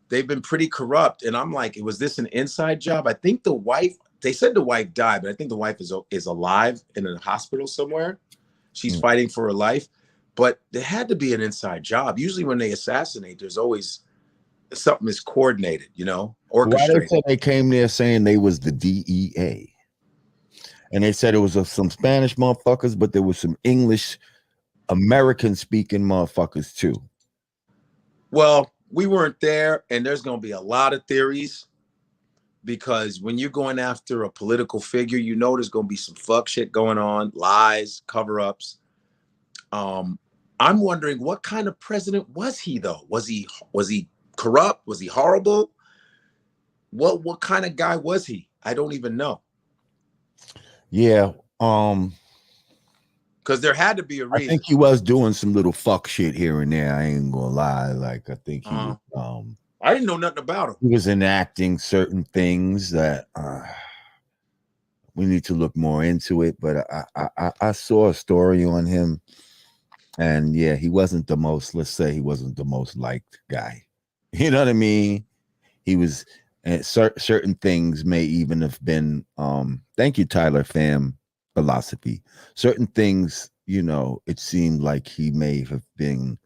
they've been pretty corrupt. And I'm like, was this an inside job? I think the wife, they said the wife died, but I think the wife is alive in a hospital somewhere. She's fighting for her life, but there had to be an inside job. Usually when they assassinate, there's always something is coordinated, you know, orchestrated. Why they came there saying they was the DEA. And they said it was some Spanish motherfuckers, but there was some English, American-speaking motherfuckers too. Well, we weren't there, and there's going to be a lot of theories, because when you're going after a political figure, you know there's going to be some fuck shit going on, lies, cover-ups. I'm wondering, what kind of president was he, though? Was he corrupt? Was he horrible? What kind of guy was he? I don't even know. Yeah, because there had to be a reason. I think he was doing some little fuck shit here and there. I ain't gonna lie. Like, I think he I didn't know nothing about him. He was enacting certain things that we need to look more into it. But I saw a story on him, and yeah, he wasn't the most, let's say he wasn't the most liked guy. You know what I mean? He was. And certain things may even have been, thank you, Tyler Fam philosophy. Certain things, you know, it seemed like he may have been,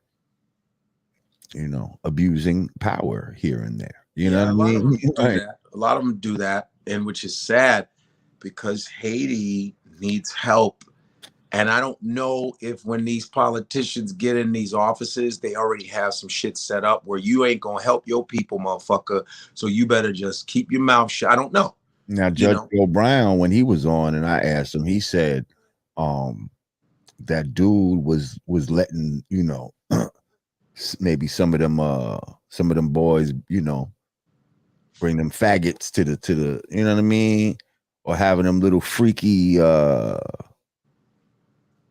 you know, abusing power here and there. You know what I mean? A lot of them do that, and which is sad, because Haiti needs help. And I don't know if when these politicians get in these offices, they already have some shit set up where you ain't gonna help your people, motherfucker. So you better just keep your mouth shut. I don't know. Now, You Judge know? Joe Brown, when he was on, and I asked him, he said, that dude was letting maybe some of them boys, bring them faggots to the, you know what I mean, or having them little freaky,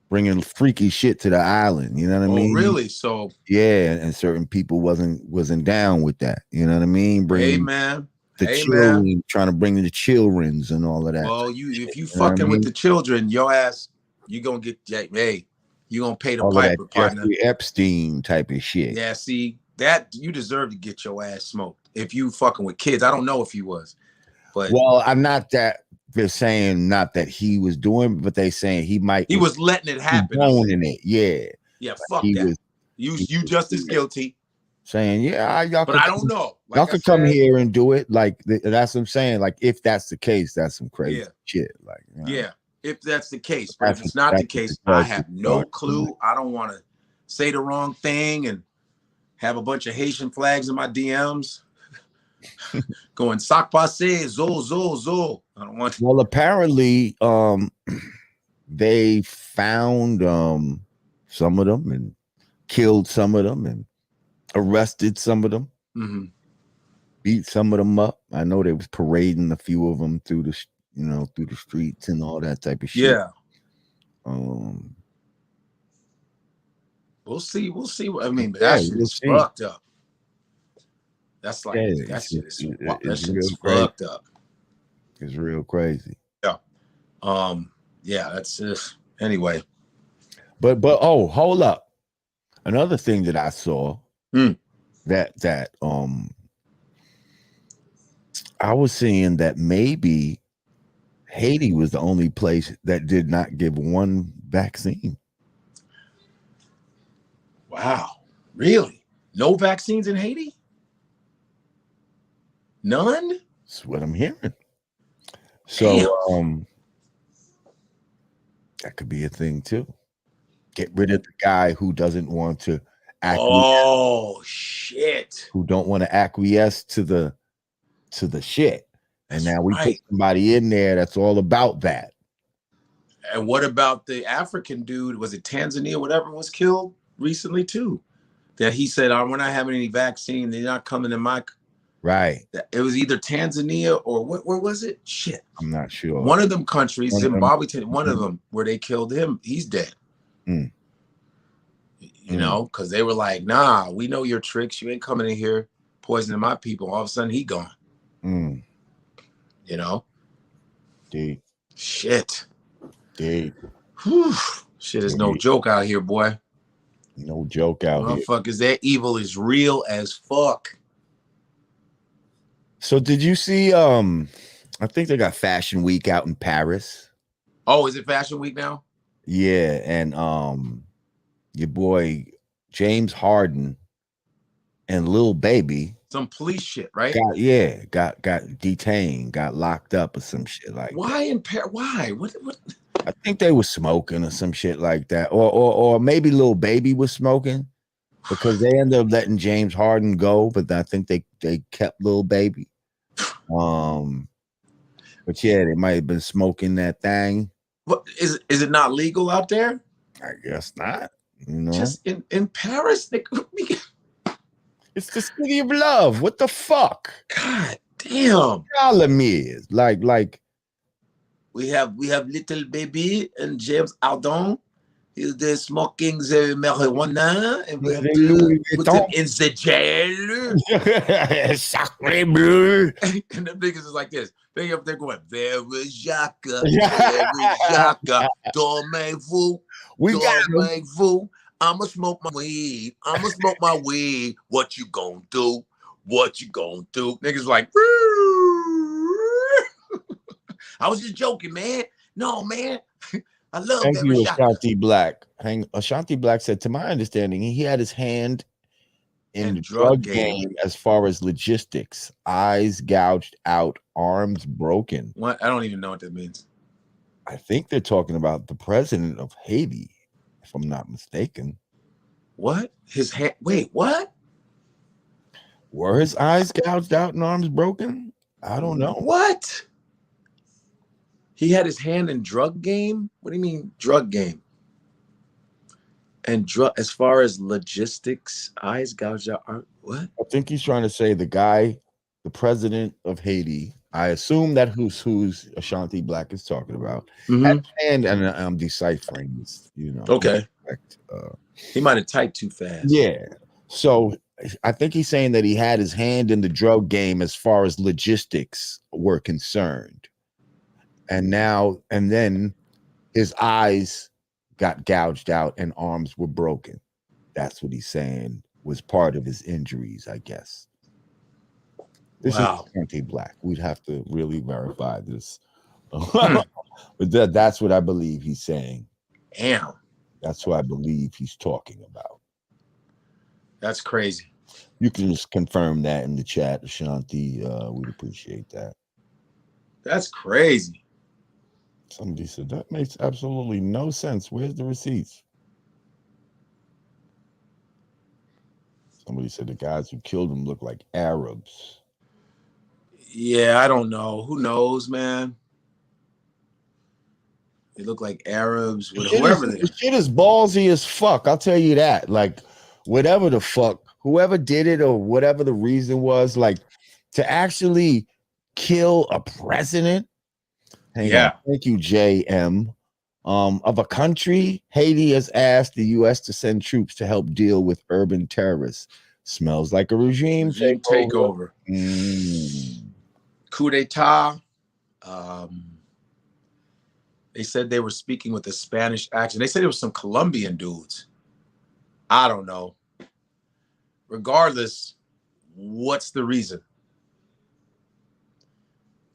bringing freaky shit to the island. You know what I Oh, mean? really? So, Yeah, and certain people wasn't down with that. You know what I mean? hey, Bringing man. the Hey, man. children, trying to bring the childrens and all of that type Well, of if shit. you You know what I fucking with mean? the children, your ass, you gonna get, hey, you gonna pay the All of that piper, partner. Jeffrey Epstein type of shit. Yeah, see, that you deserve to get your ass smoked if you fucking with kids. I don't know if he was, but Well, I'm not that they're saying not that he was doing, but they saying he might he was letting it happen. I think. condoning it. Yeah, Yeah, like fuck he that. was You just as guilty, saying, yeah, but I don't know. y'all Like I could come said, here and do it. Like that's what I'm saying. Like if that's the case, that's some crazy yeah, shit. Like yeah. If that's the case, but if it's not the that's what the case, I judge have is no starting to do. clue. I don't want to say the wrong thing and have a bunch of Haitian flags in my DMs going sac passe, zo, zo, zo. I don't want. Well, apparently, they found some of them and killed some of them and arrested some of them. Mm-hmm. Beat some of them up. I know they was parading a few of them through through the streets and all that type of shit. Yeah. We'll see. We'll see. I mean, but that shit is fucked up. That's like that shit is that shit is fucked up. It's real crazy. Yeah. Yeah, that's just anyway. But oh, hold up. Another thing that I saw that I was seeing that maybe Haiti was the only place that did not give one vaccine. Wow. Really? No vaccines in Haiti? None? That's what I'm hearing. So that could be a thing too. Get rid of the guy who doesn't want to acquiesce. Oh shit. Who don't want to acquiesce to the shit. And That's now we right. put somebody in there that's all about that. And what about the African dude? Was it Tanzania? Whatever was killed recently too. That he said, "We're not having any vaccine. They're not coming to my." Right. It was either Tanzania or where was it? Shit. I'm not sure. One of them countries, Zimbabwe, one of them where they killed him. He's dead. You know, because they were like, "Nah, we know your tricks. You ain't coming in here poisoning my people." All of a sudden, he gone. You know. Dude. Shit. Dude. Whew. Shit is no joke out here, boy. No joke out here. Motherfuckers, that evil is real as fuck. So did you see I think they got Fashion Week out in Paris. Oh, is it Fashion Week now? Yeah, and your boy James Harden and Lil Baby, some police shit, right? Got detained, got locked up or some shit like why that. In Paris? Why? What? I think they were smoking or some shit like that, or maybe Lil Baby was smoking because they ended up letting James Harden go, but I think they kept Lil Baby. But yeah, they might have been smoking that thing. What is it not legal out there? I guess not. You know, just in Paris, it's the city of love. What the fuck? God damn. Problem is like we have Little Baby and James Harden. He's there smoking the marijuana, and we have to put him in the jail. Sacre bleu. And the niggas is like this. They up there going, very Jacques, dormez-vous, dormez-vous. I'ma smoke my weed. What you gonna do? Niggas like, I was just joking, man. No, man. I love Thank you, Jacques. Ashanti Black. Ashanti Black said, to my understanding, he had his hand in the drug game as far as logistics. Eyes gouged out, arms broken. What? I don't even know what that means. I think they're talking about the president of Haiti, if I'm not mistaken. What? His hand? Wait, what? Were his eyes gouged out and arms broken? I don't know. What? He had his hand in drug game? What do you mean drug game? And drug as far as logistics, eyes gouged out. What? I think he's trying to say the guy, the president of Haiti. I assume that who's Ashanti Black is talking about. Had his hand, and I'm deciphering this. Okay. Correct. He might have typed too fast. Yeah. So I think he's saying that he had his hand in the drug game as far as logistics were concerned. And then his eyes got gouged out and arms were broken. That's what he's saying was part of his injuries, I guess. This is anti-black. We'd have to really verify this. But that's what I believe he's saying. Damn. That's what I believe he's talking about. That's crazy. You can just confirm that in the chat, Ashanti. We'd appreciate that. That's crazy. Somebody said that makes absolutely no sense. Where's the receipts? Somebody said the guys who killed him look like Arabs. Yeah, I don't know. Who knows, man? They look like Arabs with whoever they are. The shit is ballsy as fuck. I'll tell you that. Like, whatever the fuck, whoever did it or whatever the reason was, like, to actually kill a president. Hang on. Thank you, JM. Of a country, Haiti has asked the U.S. to send troops to help deal with urban terrorists. Smells like a regime takeover. Coup d'etat. They said they were speaking with a Spanish accent. They said it was some Colombian dudes. I don't know. Regardless, what's the reason?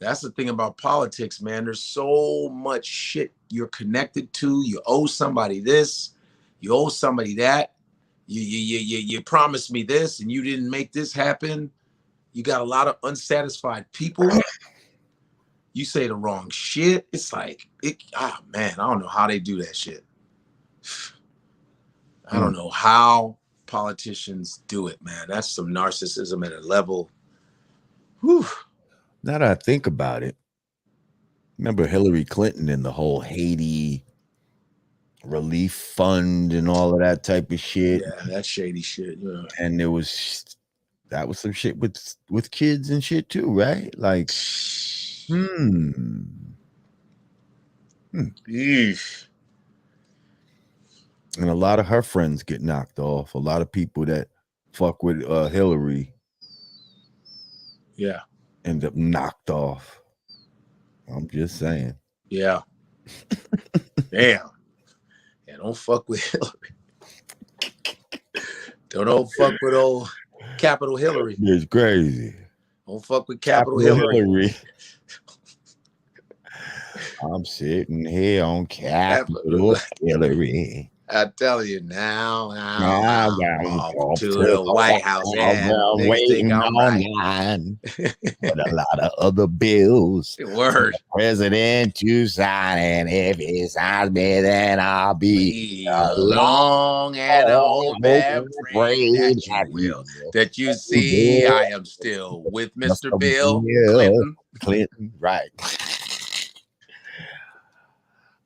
That's the thing about politics, man. There's so much shit you're connected to. You owe somebody this. You owe somebody that. You promised me this and you didn't make this happen. You got a lot of unsatisfied people. You say the wrong shit. It's like, man, I don't know how they do that shit. I don't know how politicians do it, man. That's some narcissism at a level. Whew. Now that I think about it, remember Hillary Clinton and the whole Haiti relief fund and all of that type of shit. Yeah, that shady shit. Yeah. And that was some shit with kids and shit too, right? Like, And a lot of her friends get knocked off. A lot of people that fuck with Hillary, end up knocked off. I'm just saying. Yeah. Damn. Yeah, don't fuck with Hillary. Don't fuck with old Capital Hillary. It's crazy. Don't fuck with Capital Hillary. I'm sitting here on Capital Hillary. I tell you now, I'm off to the White House. I'm waiting online with a lot of other bills. Word. President to sign, and if he signs me, then I'll be long and old and pray that you see I am still with Mr. Bill Clinton. Right.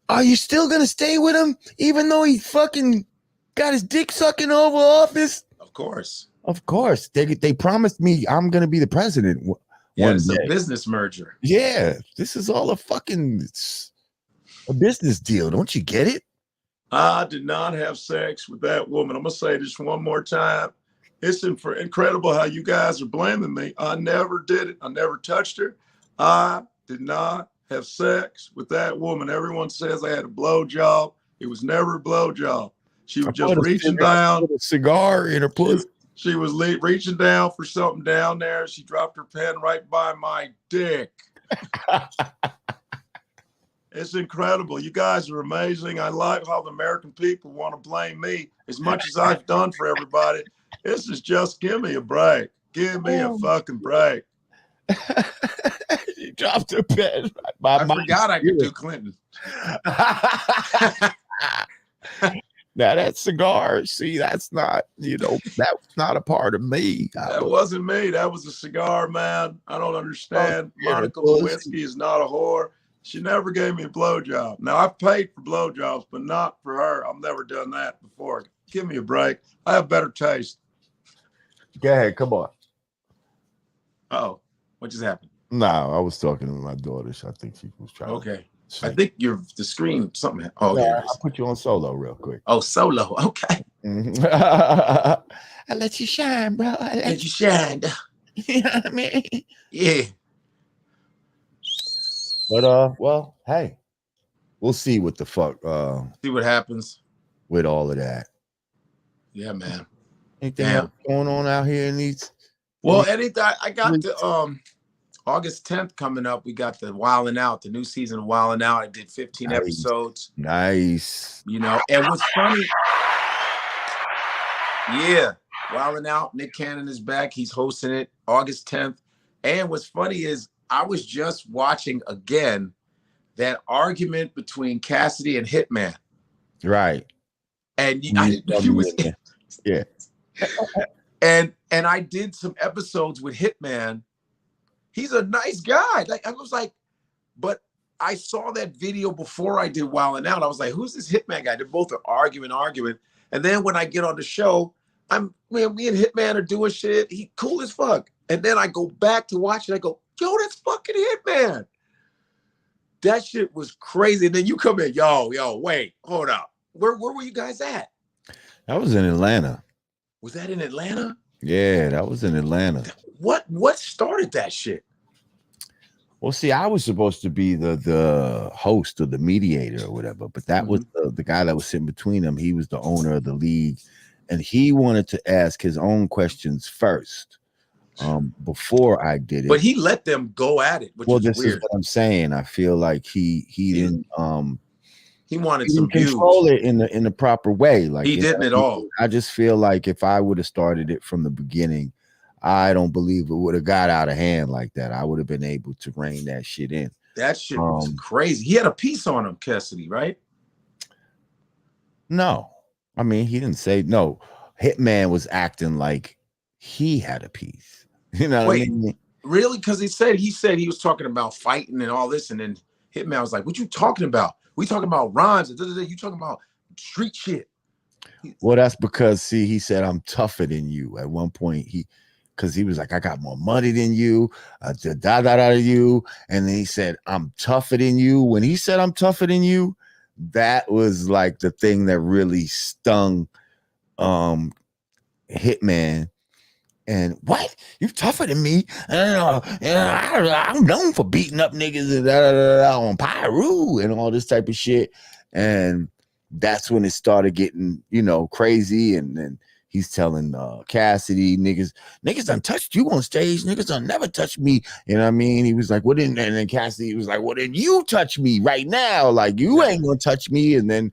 Are you still gonna stay with him, even though he fucking got his dick sucking over office? Of course. Of course. They promised me I'm gonna be the president. It's a business merger. Yeah, this is all a business deal. Don't you get it? I did not have sex with that woman. I'm gonna say this one more time. It's incredible how you guys are blaming me. I never did it. I never touched her. I did not have sex with that woman. Everyone says I had a blowjob. It was never a blowjob. She was just reaching down. A cigar in her pussy. She was reaching down for something down there. She dropped her pen right by my dick. It's incredible. You guys are amazing. I like how the American people want to blame me as much as I've done for everybody. This is just give me a break. Give me a fucking break. She dropped her pen. I forgot I could do Clinton. Now that cigar, see, that's not, that's not a part of me. That wasn't me. That was a cigar, man. I don't understand. Yeah, Monica Lewinsky is not a whore. She never gave me a blowjob. Now, I've paid for blowjobs, but not for her. I've never done that before. Give me a break. I have better taste. Go ahead, come on. Oh, what just happened? No, I was talking to my daughter. I think she was trying. Okay. I think the screen, something. Oh, yeah. I'll put you on solo real quick. Oh, solo. Okay. I let you shine, bro. I let you shine. You know what I mean? Yeah. But well, hey, we'll see what the fuck. See what happens with all of that. Yeah, man. Anything else going on out here in these? Well, anything. I got the August 10th coming up. We got the Wildin' Out, the new season of Wildin' Out. I did 15 episodes. Nice. And what's funny, Wildin' Out, Nick Cannon is back. He's hosting it August 10th. And what's funny is I was just watching again that argument between Cassidy and Hitman. Right. And yeah. And I did some episodes with Hitman. He's a nice guy. Like I was like, but I saw that video before I did Wildin' Out. I was like, who's this Hitman guy? They both are arguing. And then when I get on the show, me and Hitman are doing shit. He cool as fuck. And then I go back to watch it. I go, yo, that's fucking Hitman. That shit was crazy. And then you come in, yo, wait, hold up. Where were you guys at? That was in Atlanta. Was that in Atlanta? Yeah, that was in Atlanta. What started that shit? Well, see, I was supposed to be the host or the mediator or whatever, but that was the guy that was sitting between them. He was the owner of the league, and he wanted to ask his own questions first before I did it. But he let them go at it, which is weird. Is what I'm saying. I feel like he didn't he wanted some control it in the proper way. Like he didn't at all. I just feel like if I would have started it from the beginning, I don't believe it would have got out of hand like that. I would have been able to rein that shit in. That shit was crazy. He had a piece on him, Cassidy, right? No. I mean, he didn't say no. Hitman was acting like he had a piece. You know what I mean? Really? Because he said he was talking about fighting and all this, and then Hitman was like, what you talking about? We talking about rhymes and you talking about street shit. Well, that's because he said I'm tougher than you. At one point, because he was like, I got more money than you, you. And then he said, I'm tougher than you. When he said I'm tougher than you, that was like the thing that really stung Hitman. And what? You tougher than me? I'm known for beating up niggas on Pyru and all this type of shit. And that's when it started getting, crazy. And then he's telling Cassidy, niggas done touched you on stage. Niggas done never touched me. You know what I mean? He was like, what? And then Cassidy was like, well, then you touch me right now. Like, you ain't gonna touch me. And then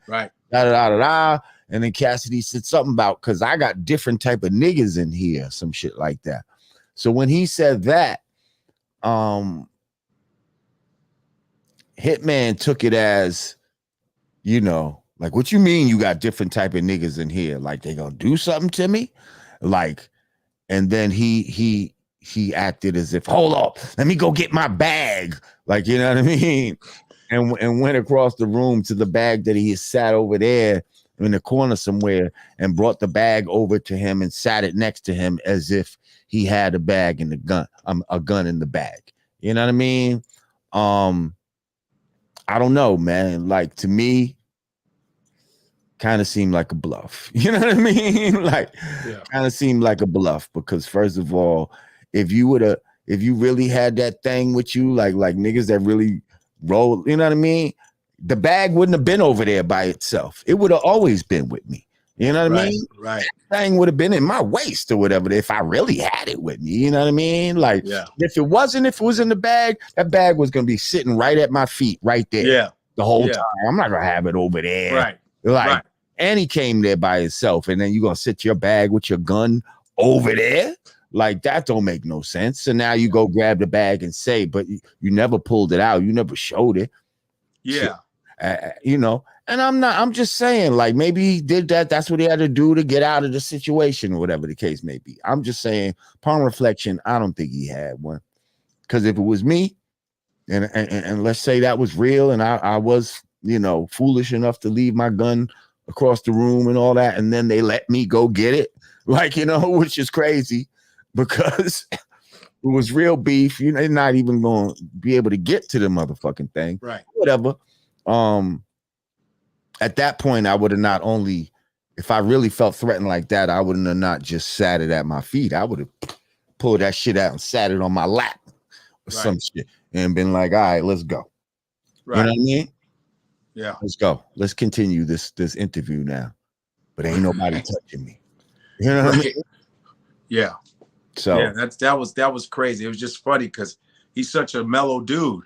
And then Cassidy said something about, because I got different type of niggas in here, some shit like that. So when he said that, Hitman took it as, like, what you mean you got different type of niggas in here? Like, they gonna do something to me? Like, and then he acted as if, hold up, let me go get my bag. Like, you know what I mean? And went across the room to the bag that he had sat over there in the corner somewhere and brought the bag over to him and sat it next to him as if he had a bag in the gun, a gun in the bag. You know what I mean? I don't know, man. Like, to me, kind of seemed like a bluff. You know what I mean? Like, kind of seemed like a bluff, because first of all, if you really had that thing with you, like niggas that really roll, you know what I mean? The bag wouldn't have been over there by itself. It would have always been with me. You know what I mean? Right. That thing would have been in my waist or whatever if I really had it with me. You know what I mean? Like, if it was in the bag, that bag was going to be sitting right at my feet, right there. The whole time. I'm not going to have it over there. Right. And he came there by himself, and then you're going to sit your bag with your gun over there? Like that don't make no sense. So now you go grab the bag and say, but you never pulled it out. You never showed it. Yeah. You know, and I'm just saying, like, maybe he did that. That's what he had to do to get out of the situation or whatever the case may be. I'm just saying, upon reflection, I don't think he had one. Because if it was me, and let's say that was real, and I was, you know, foolish enough to leave my gun across the room and all that, and then they let me go get it, like, you know, which is crazy because it was real beef. You know, they're not even going to be able to get to the motherfucking thing. Right. Whatever. At that point, I would have not only, if I really felt threatened like that, I wouldn't have not just sat it at my feet. I would have pulled that shit out and sat it on my lap or some shit and been like, all right, let's go. Right. You know what I mean? Yeah. Let's go. Let's continue this interview now. But ain't nobody touching me. You know what I mean? Yeah. So yeah, that was crazy. It was just funny because he's such a mellow dude.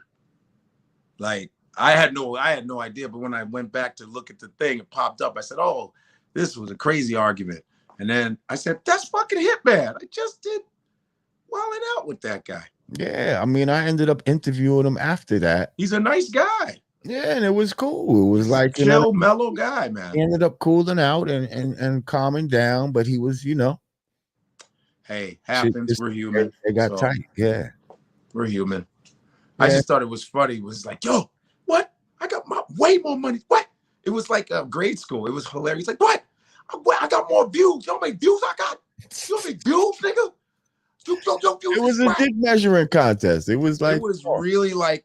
Like I had no idea, but when I went back to look at the thing, it popped up. I said, "Oh, this was a crazy argument." And then I said, "That's fucking Hitman. I just did wilding out with that guy." Yeah, I mean, I ended up interviewing him after that. He's a nice guy. Yeah, and it was cool. It was like, chill, you know, mellow guy, man. He ended up cooling out and calming down, but he was, you know. Hey, happens. We're human. They got tight. Yeah. We're human. Yeah. I just thought it was funny. It was like, yo, what? I got way more money. What? It was like grade school. It was hilarious. Like, what? I got more views. You know how many views I got? You know how many views, nigga? It was a dick measuring contest. It was like, it was really like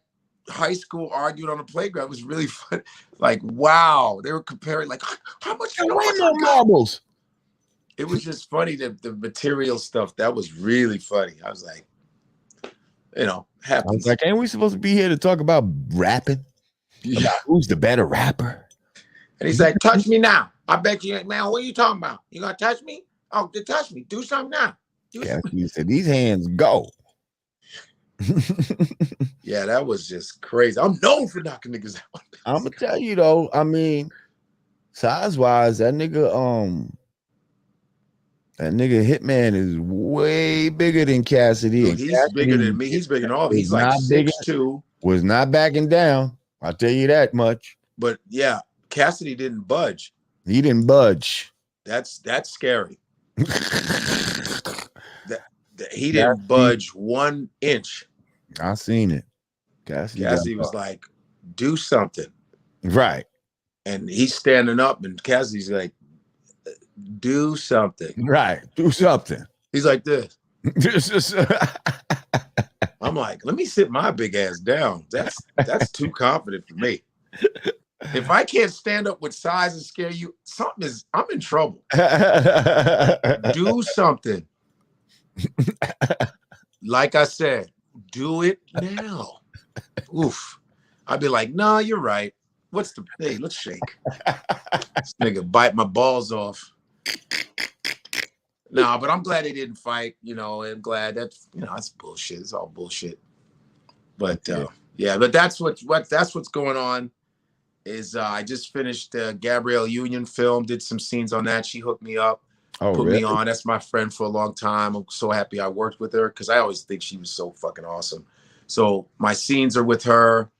high school arguing on the playground. It was really fun. Like, wow. They were comparing, like, how much you know marbles. It was just funny, the material stuff. That was really funny. I was like, you know, happens. I was like, ain't we supposed to be here to talk about rapping? Yeah. About who's the better rapper? And he's like, touch me now. I bet you, man, what are you talking about? You gonna touch me? Oh, touch me. Do something now. He said, these hands go. Yeah, that was just crazy. I'm known for knocking niggas out. I'm gonna tell you though, I mean, size-wise, that nigga Hitman is way bigger than Cassidy. Dude, he's Cassidy, bigger than me. He's bigger than all of them. He's like 6'2". Was not backing down. I'll tell you that much. But yeah, Cassidy didn't budge. He didn't budge. That's scary. He didn't budge 1 inch. I seen it. Cassidy was like, do something. Right. And he's standing up and Cassidy's like, do something. Right. Do something. He's like this. I'm like, let me sit my big ass down. That's too confident for me. If I can't stand up with size and scare you, I'm in trouble. Do something. Like I said, do it now. Oof. I'd be like, nah, you're right. Hey, let's shake. This nigga bite my balls off. No, but I'm glad they didn't fight, you know, and glad that's bullshit. It's all bullshit. But yeah, but that's what's going on. Is I just finished Gabrielle Union film, did some scenes on that. She hooked me up, put me on. That's my friend for a long time. I'm so happy I worked with her because I always think she was so fucking awesome. So my scenes are with her.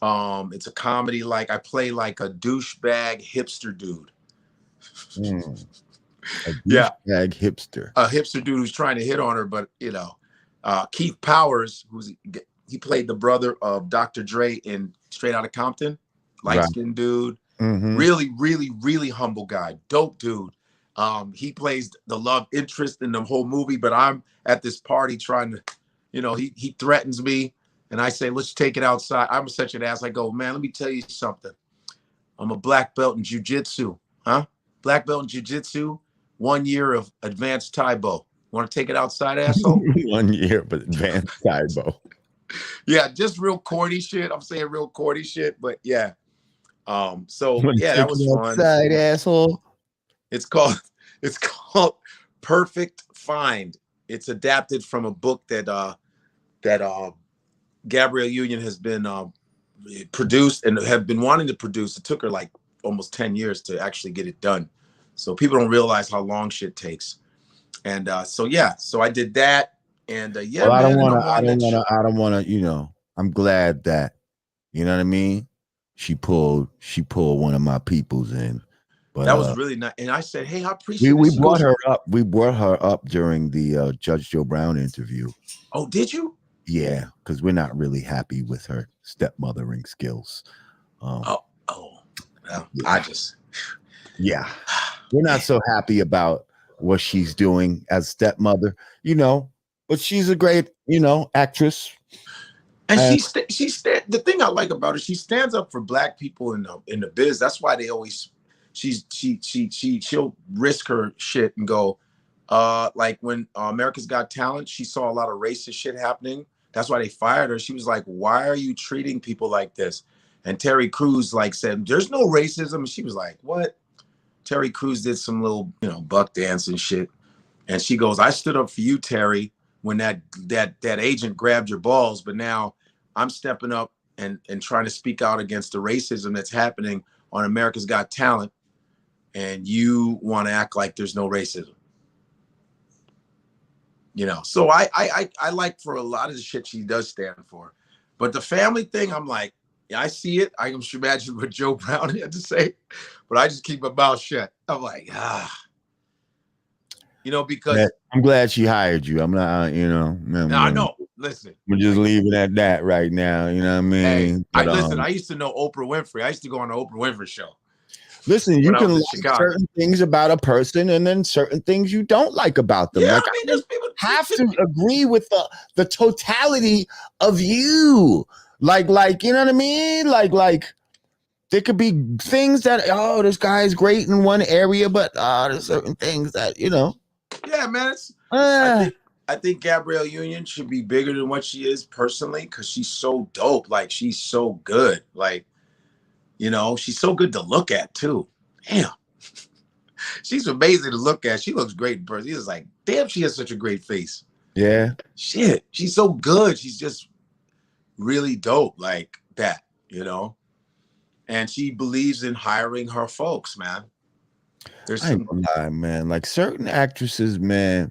It's a comedy. Like I play like a douchebag hipster dude. Douchebag hipster. A hipster dude who's trying to hit on her, but you know, Keith Powers, he played the brother of Dr. Dre in Straight Outta Compton. Light-skinned dude, really, really, really humble guy, dope dude. He plays the love interest in the whole movie, but I'm at this party trying to, you know, he threatens me, and I say, let's take it outside. I'm such an ass. I go, man, let me tell you something. I'm a black belt in jiu-jitsu, Black belt in jiu-jitsu, 1 year of advanced Taibo. Want to take it outside, asshole? 1 year of advanced Taibo. Yeah, just real corny shit. I'm saying real corny shit, but yeah. So yeah, that was fun. Outside, asshole. It's called Perfect Find. It's adapted from a book that Gabrielle Union has been produced and have been wanting to produce. It took her like almost 10 years to actually get it done. So people don't realize how long shit takes. And so yeah, so I did that, and yeah, Well, I don't man, and wanna I'm on that show. I don't wanna, I'm glad that, you know what I mean? She pulled one of my peoples in. But That was really nice. And I said, hey, I we appreciate it. we She brought goes, her up. We brought her up during the Judge Joe Brown interview. oh, did you? Yeah, because we're not really happy with her stepmothering skills. Oh, oh, well, I Yeah, just, yeah. We're not man. so happy about what she's doing as stepmother, but she's a great, actress. And And the thing I like about her, she stands up for black people in the biz. That's why they always she'll risk her shit and go, like when America's Got Talent, she saw a lot of racist shit happening. That's why they fired her. She was like, why are you treating people like this? And Terry Crews like said, there's no racism. And she was like, what? Terry Crews did some little, buck dance and shit. And she goes, I stood up for you, Terry, when that agent grabbed your balls, but now I'm stepping up and trying to speak out against the racism that's happening on America's Got Talent, and you want to act like there's no racism. So I like for a lot of the shit she does stand for. But the family thing, I'm like, yeah, I see it. I can imagine what Joe Brown had to say, but I just keep my mouth shut. I'm like, yeah, because I'm glad she hired you. I'm not, I know. Listen, we're just leaving it at that right now. You know what I hey, mean? But I used to know Oprah Winfrey. I used to go on the Oprah Winfrey show listen, you when I can was in like Chicago. certain things about a person, and then certain things you don't like about them. Yeah, Like I I mean, there's don't people. have to agree with the totality of you. Like you know what I mean? Like there could be things that this guy's great in one area, but there's certain things that Yeah, man. I uh, think I think Gabrielle Union should be bigger than what she is personally because she's so dope. Like she's so good. Like she's so good to look at too. Damn, she's amazing to look at. She looks great in person. He's like, damn, she has such a great face. yeah. Shit, she's so good. She's just really dope like that. And she believes in hiring her folks, man. There's I ain't some gonna lie, man. Like certain actresses, man.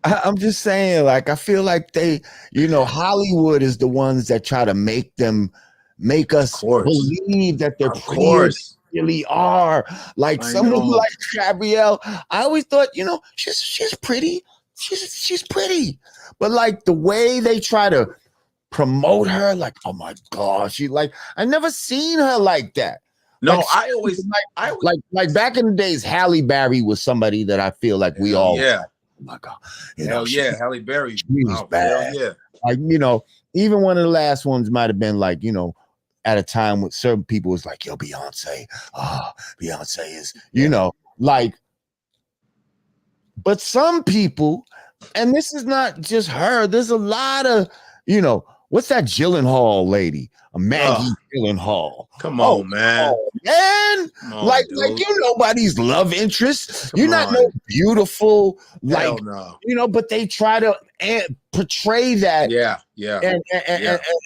I'm just saying, like, I feel like Hollywood is the ones that try to make of us course. believe that they're Of prettier than course. they really are. Like I someone know. like Gabrielle, I always thought, she's pretty. She's pretty. But like the way they try to promote her, like, oh my God, I never seen her like that. Like, No, I always like back in the days, Halle Berry was somebody that I feel like we hell all, yeah. oh my God, Hell yeah. Halle Berry. she was Oh, hell bad. yeah. Like, even one of the last ones might have been like, at a time when certain people was like, yo, Beyonce, Beyonce is, like, but some people, and this is not just her, there's a lot of, what's that Gyllenhaal lady? A Maggie Gyllenhaal. Come Oh, on, man. man. Come Like, on, dude. you're nobody's love interest. You're Come not no on. beautiful, like, Hell no. but they try to portray that Yeah, yeah, and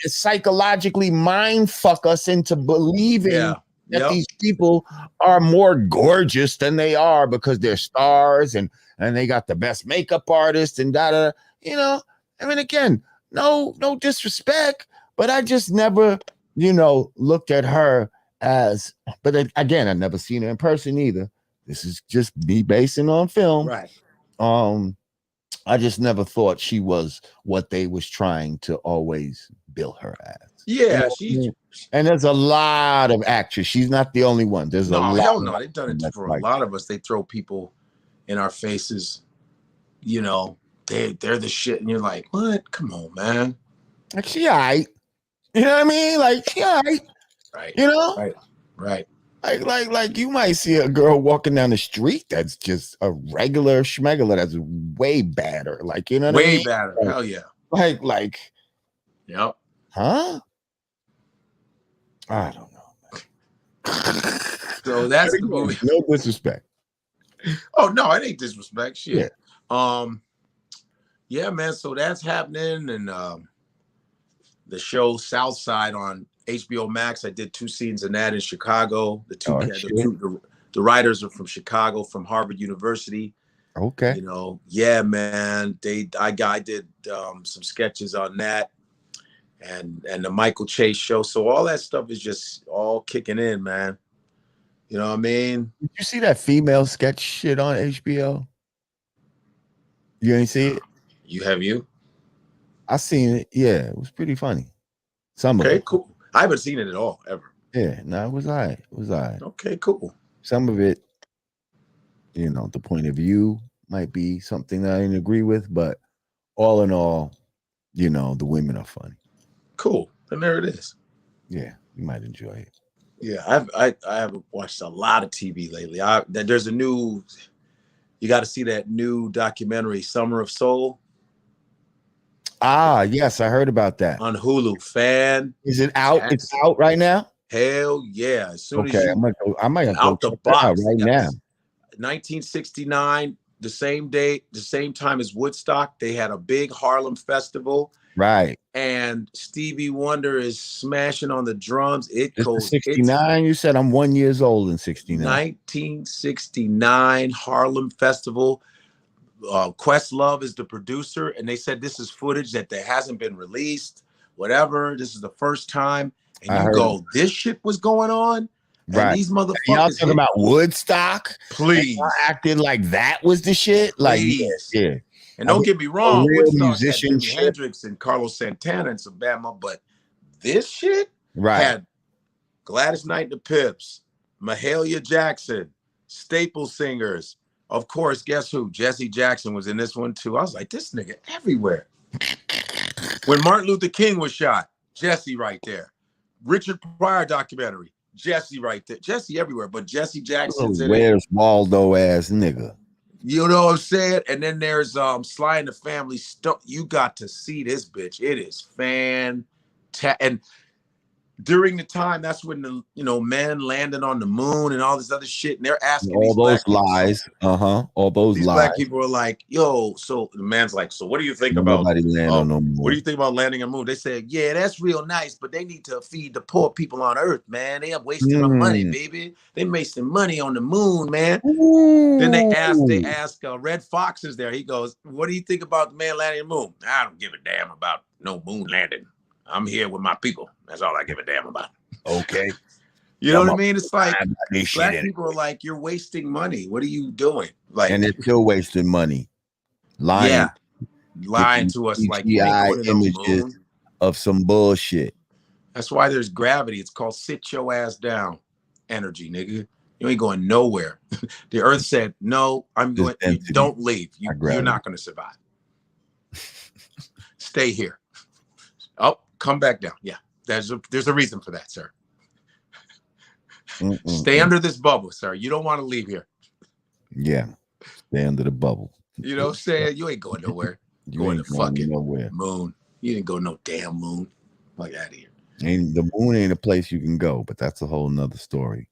psychologically mind fuck us into believing yeah. that Yep. these people are more gorgeous than they are because they're stars and they got the best makeup artist and da. I mean, again, no disrespect, but I just never, looked at her as. But again, I've never seen her in person either. This is just me basing on film. Right. I just never thought she was what they was trying to always bill her as. Yeah, What I mean? And there's a lot of actors. She's not the only one. There's a no, lot hell of no. They've done it that's for a like lot of us. They throw people in our faces, they're the shit, and you're like, what? Come on, man. like she all right. You know what I mean? Like she all right. Right. You know? Right. Right. Like you might see a girl walking down the street that's just a regular schmegler that's way badder. Like, you know what I Way mean? better. Hell yeah. Like, Yep. huh? I don't know. So that's the movie. No disrespect. Oh no, it ain't disrespect. Shit. Yeah. Yeah, man. So that's happening, and the show Southside on HBO Max. I did 2 scenes in that in Chicago. The writers are from Chicago, from Harvard University. Okay. You know, yeah, man. I did some sketches on that, and the Michael Chase show. So all that stuff is just all kicking in, man. You know what I mean? Did you see that female sketch shit on HBO? You ain't see it? You? I seen it. Yeah, it was pretty funny. Some of Okay, it. cool. I haven't seen it at all ever. Yeah, no, it was all right. It was all right. Okay, cool. Some of it, you know, the point of view might be something that I didn't agree with, but all in all, you know, the women are funny. Cool. And there it is. Yeah, you might enjoy it. Yeah, I haven't watched a lot of TV lately. There's a new. You got to see that new documentary, Summer of Soul. Ah, yes, I heard about that. On Hulu. Fan. Is it out? It's out right now? Hell yeah. As soon Okay, as you I might have to out go the check that out box right now. 1969, the same day, the same time as Woodstock, they had a big Harlem festival. Right. And Stevie Wonder is smashing on the drums. It This goes is 69. You said I'm 1 year old in 69. 1969 Harlem Festival. Questlove is the producer, and they said this is footage that hasn't been released. Whatever, this is the first time, and you go, this shit was going on, right? And these motherfuckers. Y'all talking about Woodstock? Please, acting like that was the shit. Like, yeah. And don't get me wrong, Woodstock musician had Jimi Hendrix and Carlos Santana and some Bama, but this shit had Gladys Knight and the Pips, Mahalia Jackson, staple singers. Of course, guess who? Jesse Jackson was in this one too. I was like, this nigga everywhere. When Martin Luther King was shot, Jesse right there. Richard Pryor documentary, Jesse right there. Jesse everywhere, but Jesse Jackson's in it. Where's Waldo ass nigga? You know what I'm saying? And then there's Sly and the Family. You got to see this bitch. It is fantastic. And during the time, that's when the men landed on the moon and all this other shit, and they're asking all those lies. All those lies. Black people are like, yo. So the man's like, so what do you think about? Nobody land on no moon. What do you think about landing on the moon? They said, yeah, that's real nice, but they need to feed the poor people on Earth, man. They are wasting our money, baby. They wasting money on the moon, man. Then they ask Red Fox is there. He goes, what do you think about the man landing on the moon? I don't give a damn about no moon landing. I'm here with my people. That's all I give a damn about. Okay. You know what I mean? It's like black people are like, you're wasting money. What are you doing? Like, and they're still wasting money. Lying. Yeah. Lying to us like you ain't going to the moon. Of some bullshit. That's why there's gravity. It's called sit your ass down energy, nigga. You ain't going nowhere. The earth said, no, I'm going. Don't leave. You're not going to survive. Stay here. Oh, come back down. Yeah, there's a reason for that, sir. Stay under this bubble, sir. You don't want to leave here. Yeah, stay under the bubble. You know what I'm saying? You ain't going nowhere. You ain't going to fucking moon. You didn't go no damn moon. Fuck out of here. And the moon ain't a place you can go, but that's a whole nother story.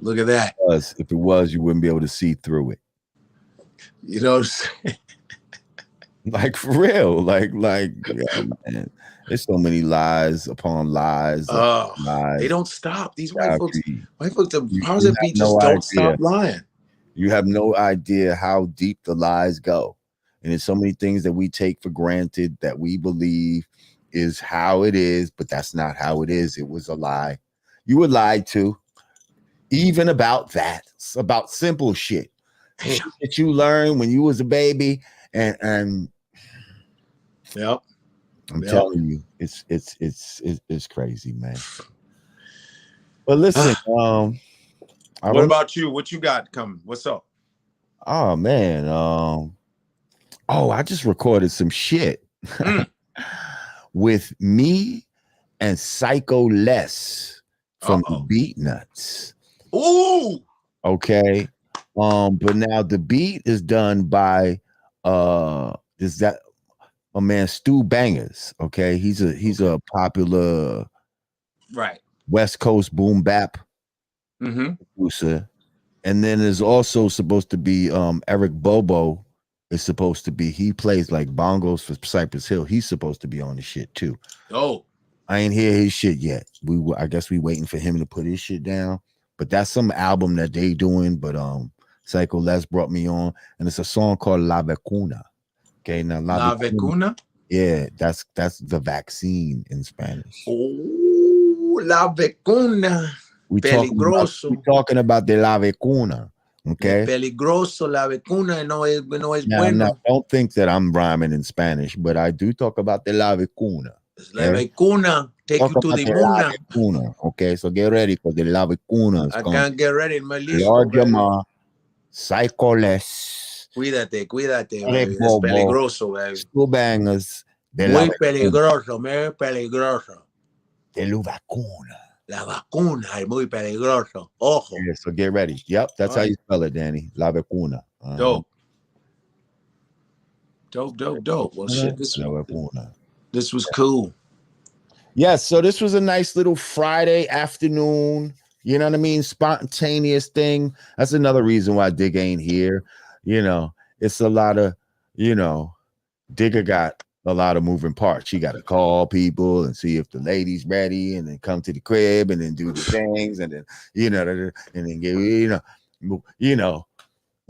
Look at that. Because if it was, you wouldn't be able to see through it. You know what I'm saying? Like for real, like, yeah, man. There's so many lies upon lies. Lies. They don't stop. These white folks, the powers that be just don't stop lying. You have no idea how deep the lies go. And there's so many things that we take for granted that we believe is how it is, but that's not how it is. It was a lie. You were lied to, even about that. It's about simple shit. Shit that you learned when you was a baby, and yep. I'm telling you, it's crazy, man. But listen, what about you? What you got coming? What's up? Oh man, I just recorded some shit with me and Psycho Les from the Beat Nuts. Ooh. Okay. But now the beat is done by my man Stu Bangers. Okay, he's a popular West Coast boom bap producer. And then there's also supposed to be Eric Bobo is supposed to be, he plays like bongos for Cypress Hill. He's supposed to be on the shit too. Oh, I ain't hear his shit yet. I guess we waiting for him to put his shit down. but that's some album that they doing. But Psycho Les brought me on, and it's a song called La Vacuna. Okay, now La Vacuna. Yeah, that's the vaccine in Spanish. Oh, La Vacuna. Peligroso. We talking about the La Vacuna. Okay. Peligroso, La Vacuna no es Now, bueno. don't think that I'm rhyming in Spanish, but I do talk about the La Vacuna. La Vacuna take Talk you to about the the La Muna. Vacuna. Okay, so get ready because the La Vacuna is I coming. can't get ready, me listo, Lord baby. Jamar, Psycho Les, Cuídate, baby. Es Bobo, peligroso, baby. School Bangers, de Muy La peligroso, muy peligroso. De La Vacuna. La vacuna es muy peligroso. Ojo. Yeah, so get ready. Yep, that's how you spell it, Danny. La Vacuna. Dope. Well, shit, this was cool. Yes, so this was a nice little Friday afternoon. You know what I mean? Spontaneous thing. That's another reason why Dig ain't here. You know, it's a lot of, Digger got a lot of moving parts. She got to call people and see if the lady's ready, and then come to the crib and then do the things, and then and then get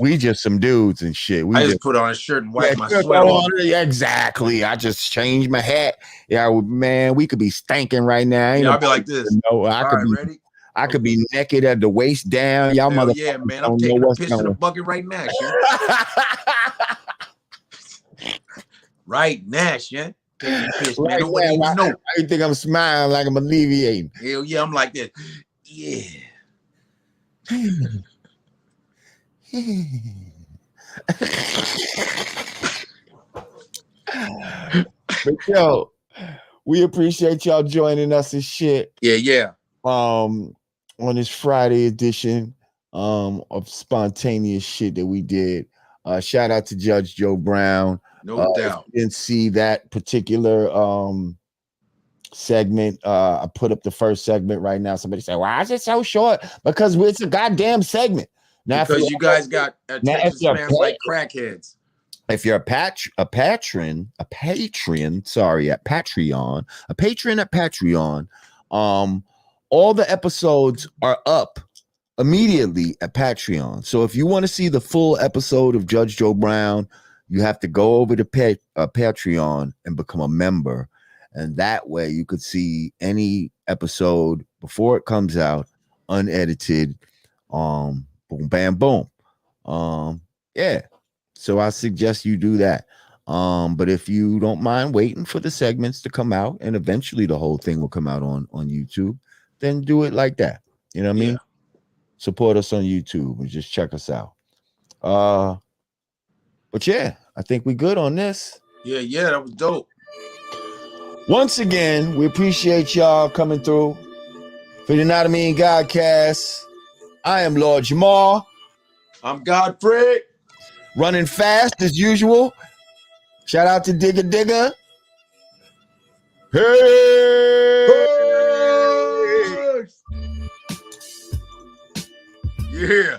we just some dudes and shit. I just put on a shirt and wipe my sweat off. Exactly. I just changed my hat. Yeah, man, we could be stinking right now. I'll be like this. No, I could be naked at the waist down. Y'all motherfuckers. Yeah, man. I'm taking a piss in the bucket right now, shit. Right now, shit. Taking a piss, man. Nobody even know. I think I'm smiling like I'm alleviating. Hell yeah, I'm like this. Yeah. But yo, we appreciate y'all joining us and shit. Yeah. On this Friday edition of spontaneous shit that we did. Shout out to Judge Joe Brown. No doubt. If you didn't see that particular segment. I put up the first segment right now. Somebody say, "Why is it so short?" Because it's a goddamn segment. Now, because you guys got attention spans like crackheads. If you're a patron at Patreon, all the episodes are up immediately at Patreon. So if you want to see the full episode of Judge Joe Brown, you have to go over to Patreon and become a member. And that way you could see any episode before it comes out, unedited. Boom, bam, boom. Yeah. So I suggest you do that. But if you don't mind waiting for the segments to come out, and eventually the whole thing will come out on YouTube, then do it like that. You know what I mean? Support us on YouTube and just check us out. But yeah, I think we good on this. Yeah, that was dope. Once again, we appreciate y'all coming through for the Not a Mean Godcast. I am Lord Jamar. I'm Godfrey. Running fast as usual. Shout out to Digger. Hey! Yeah.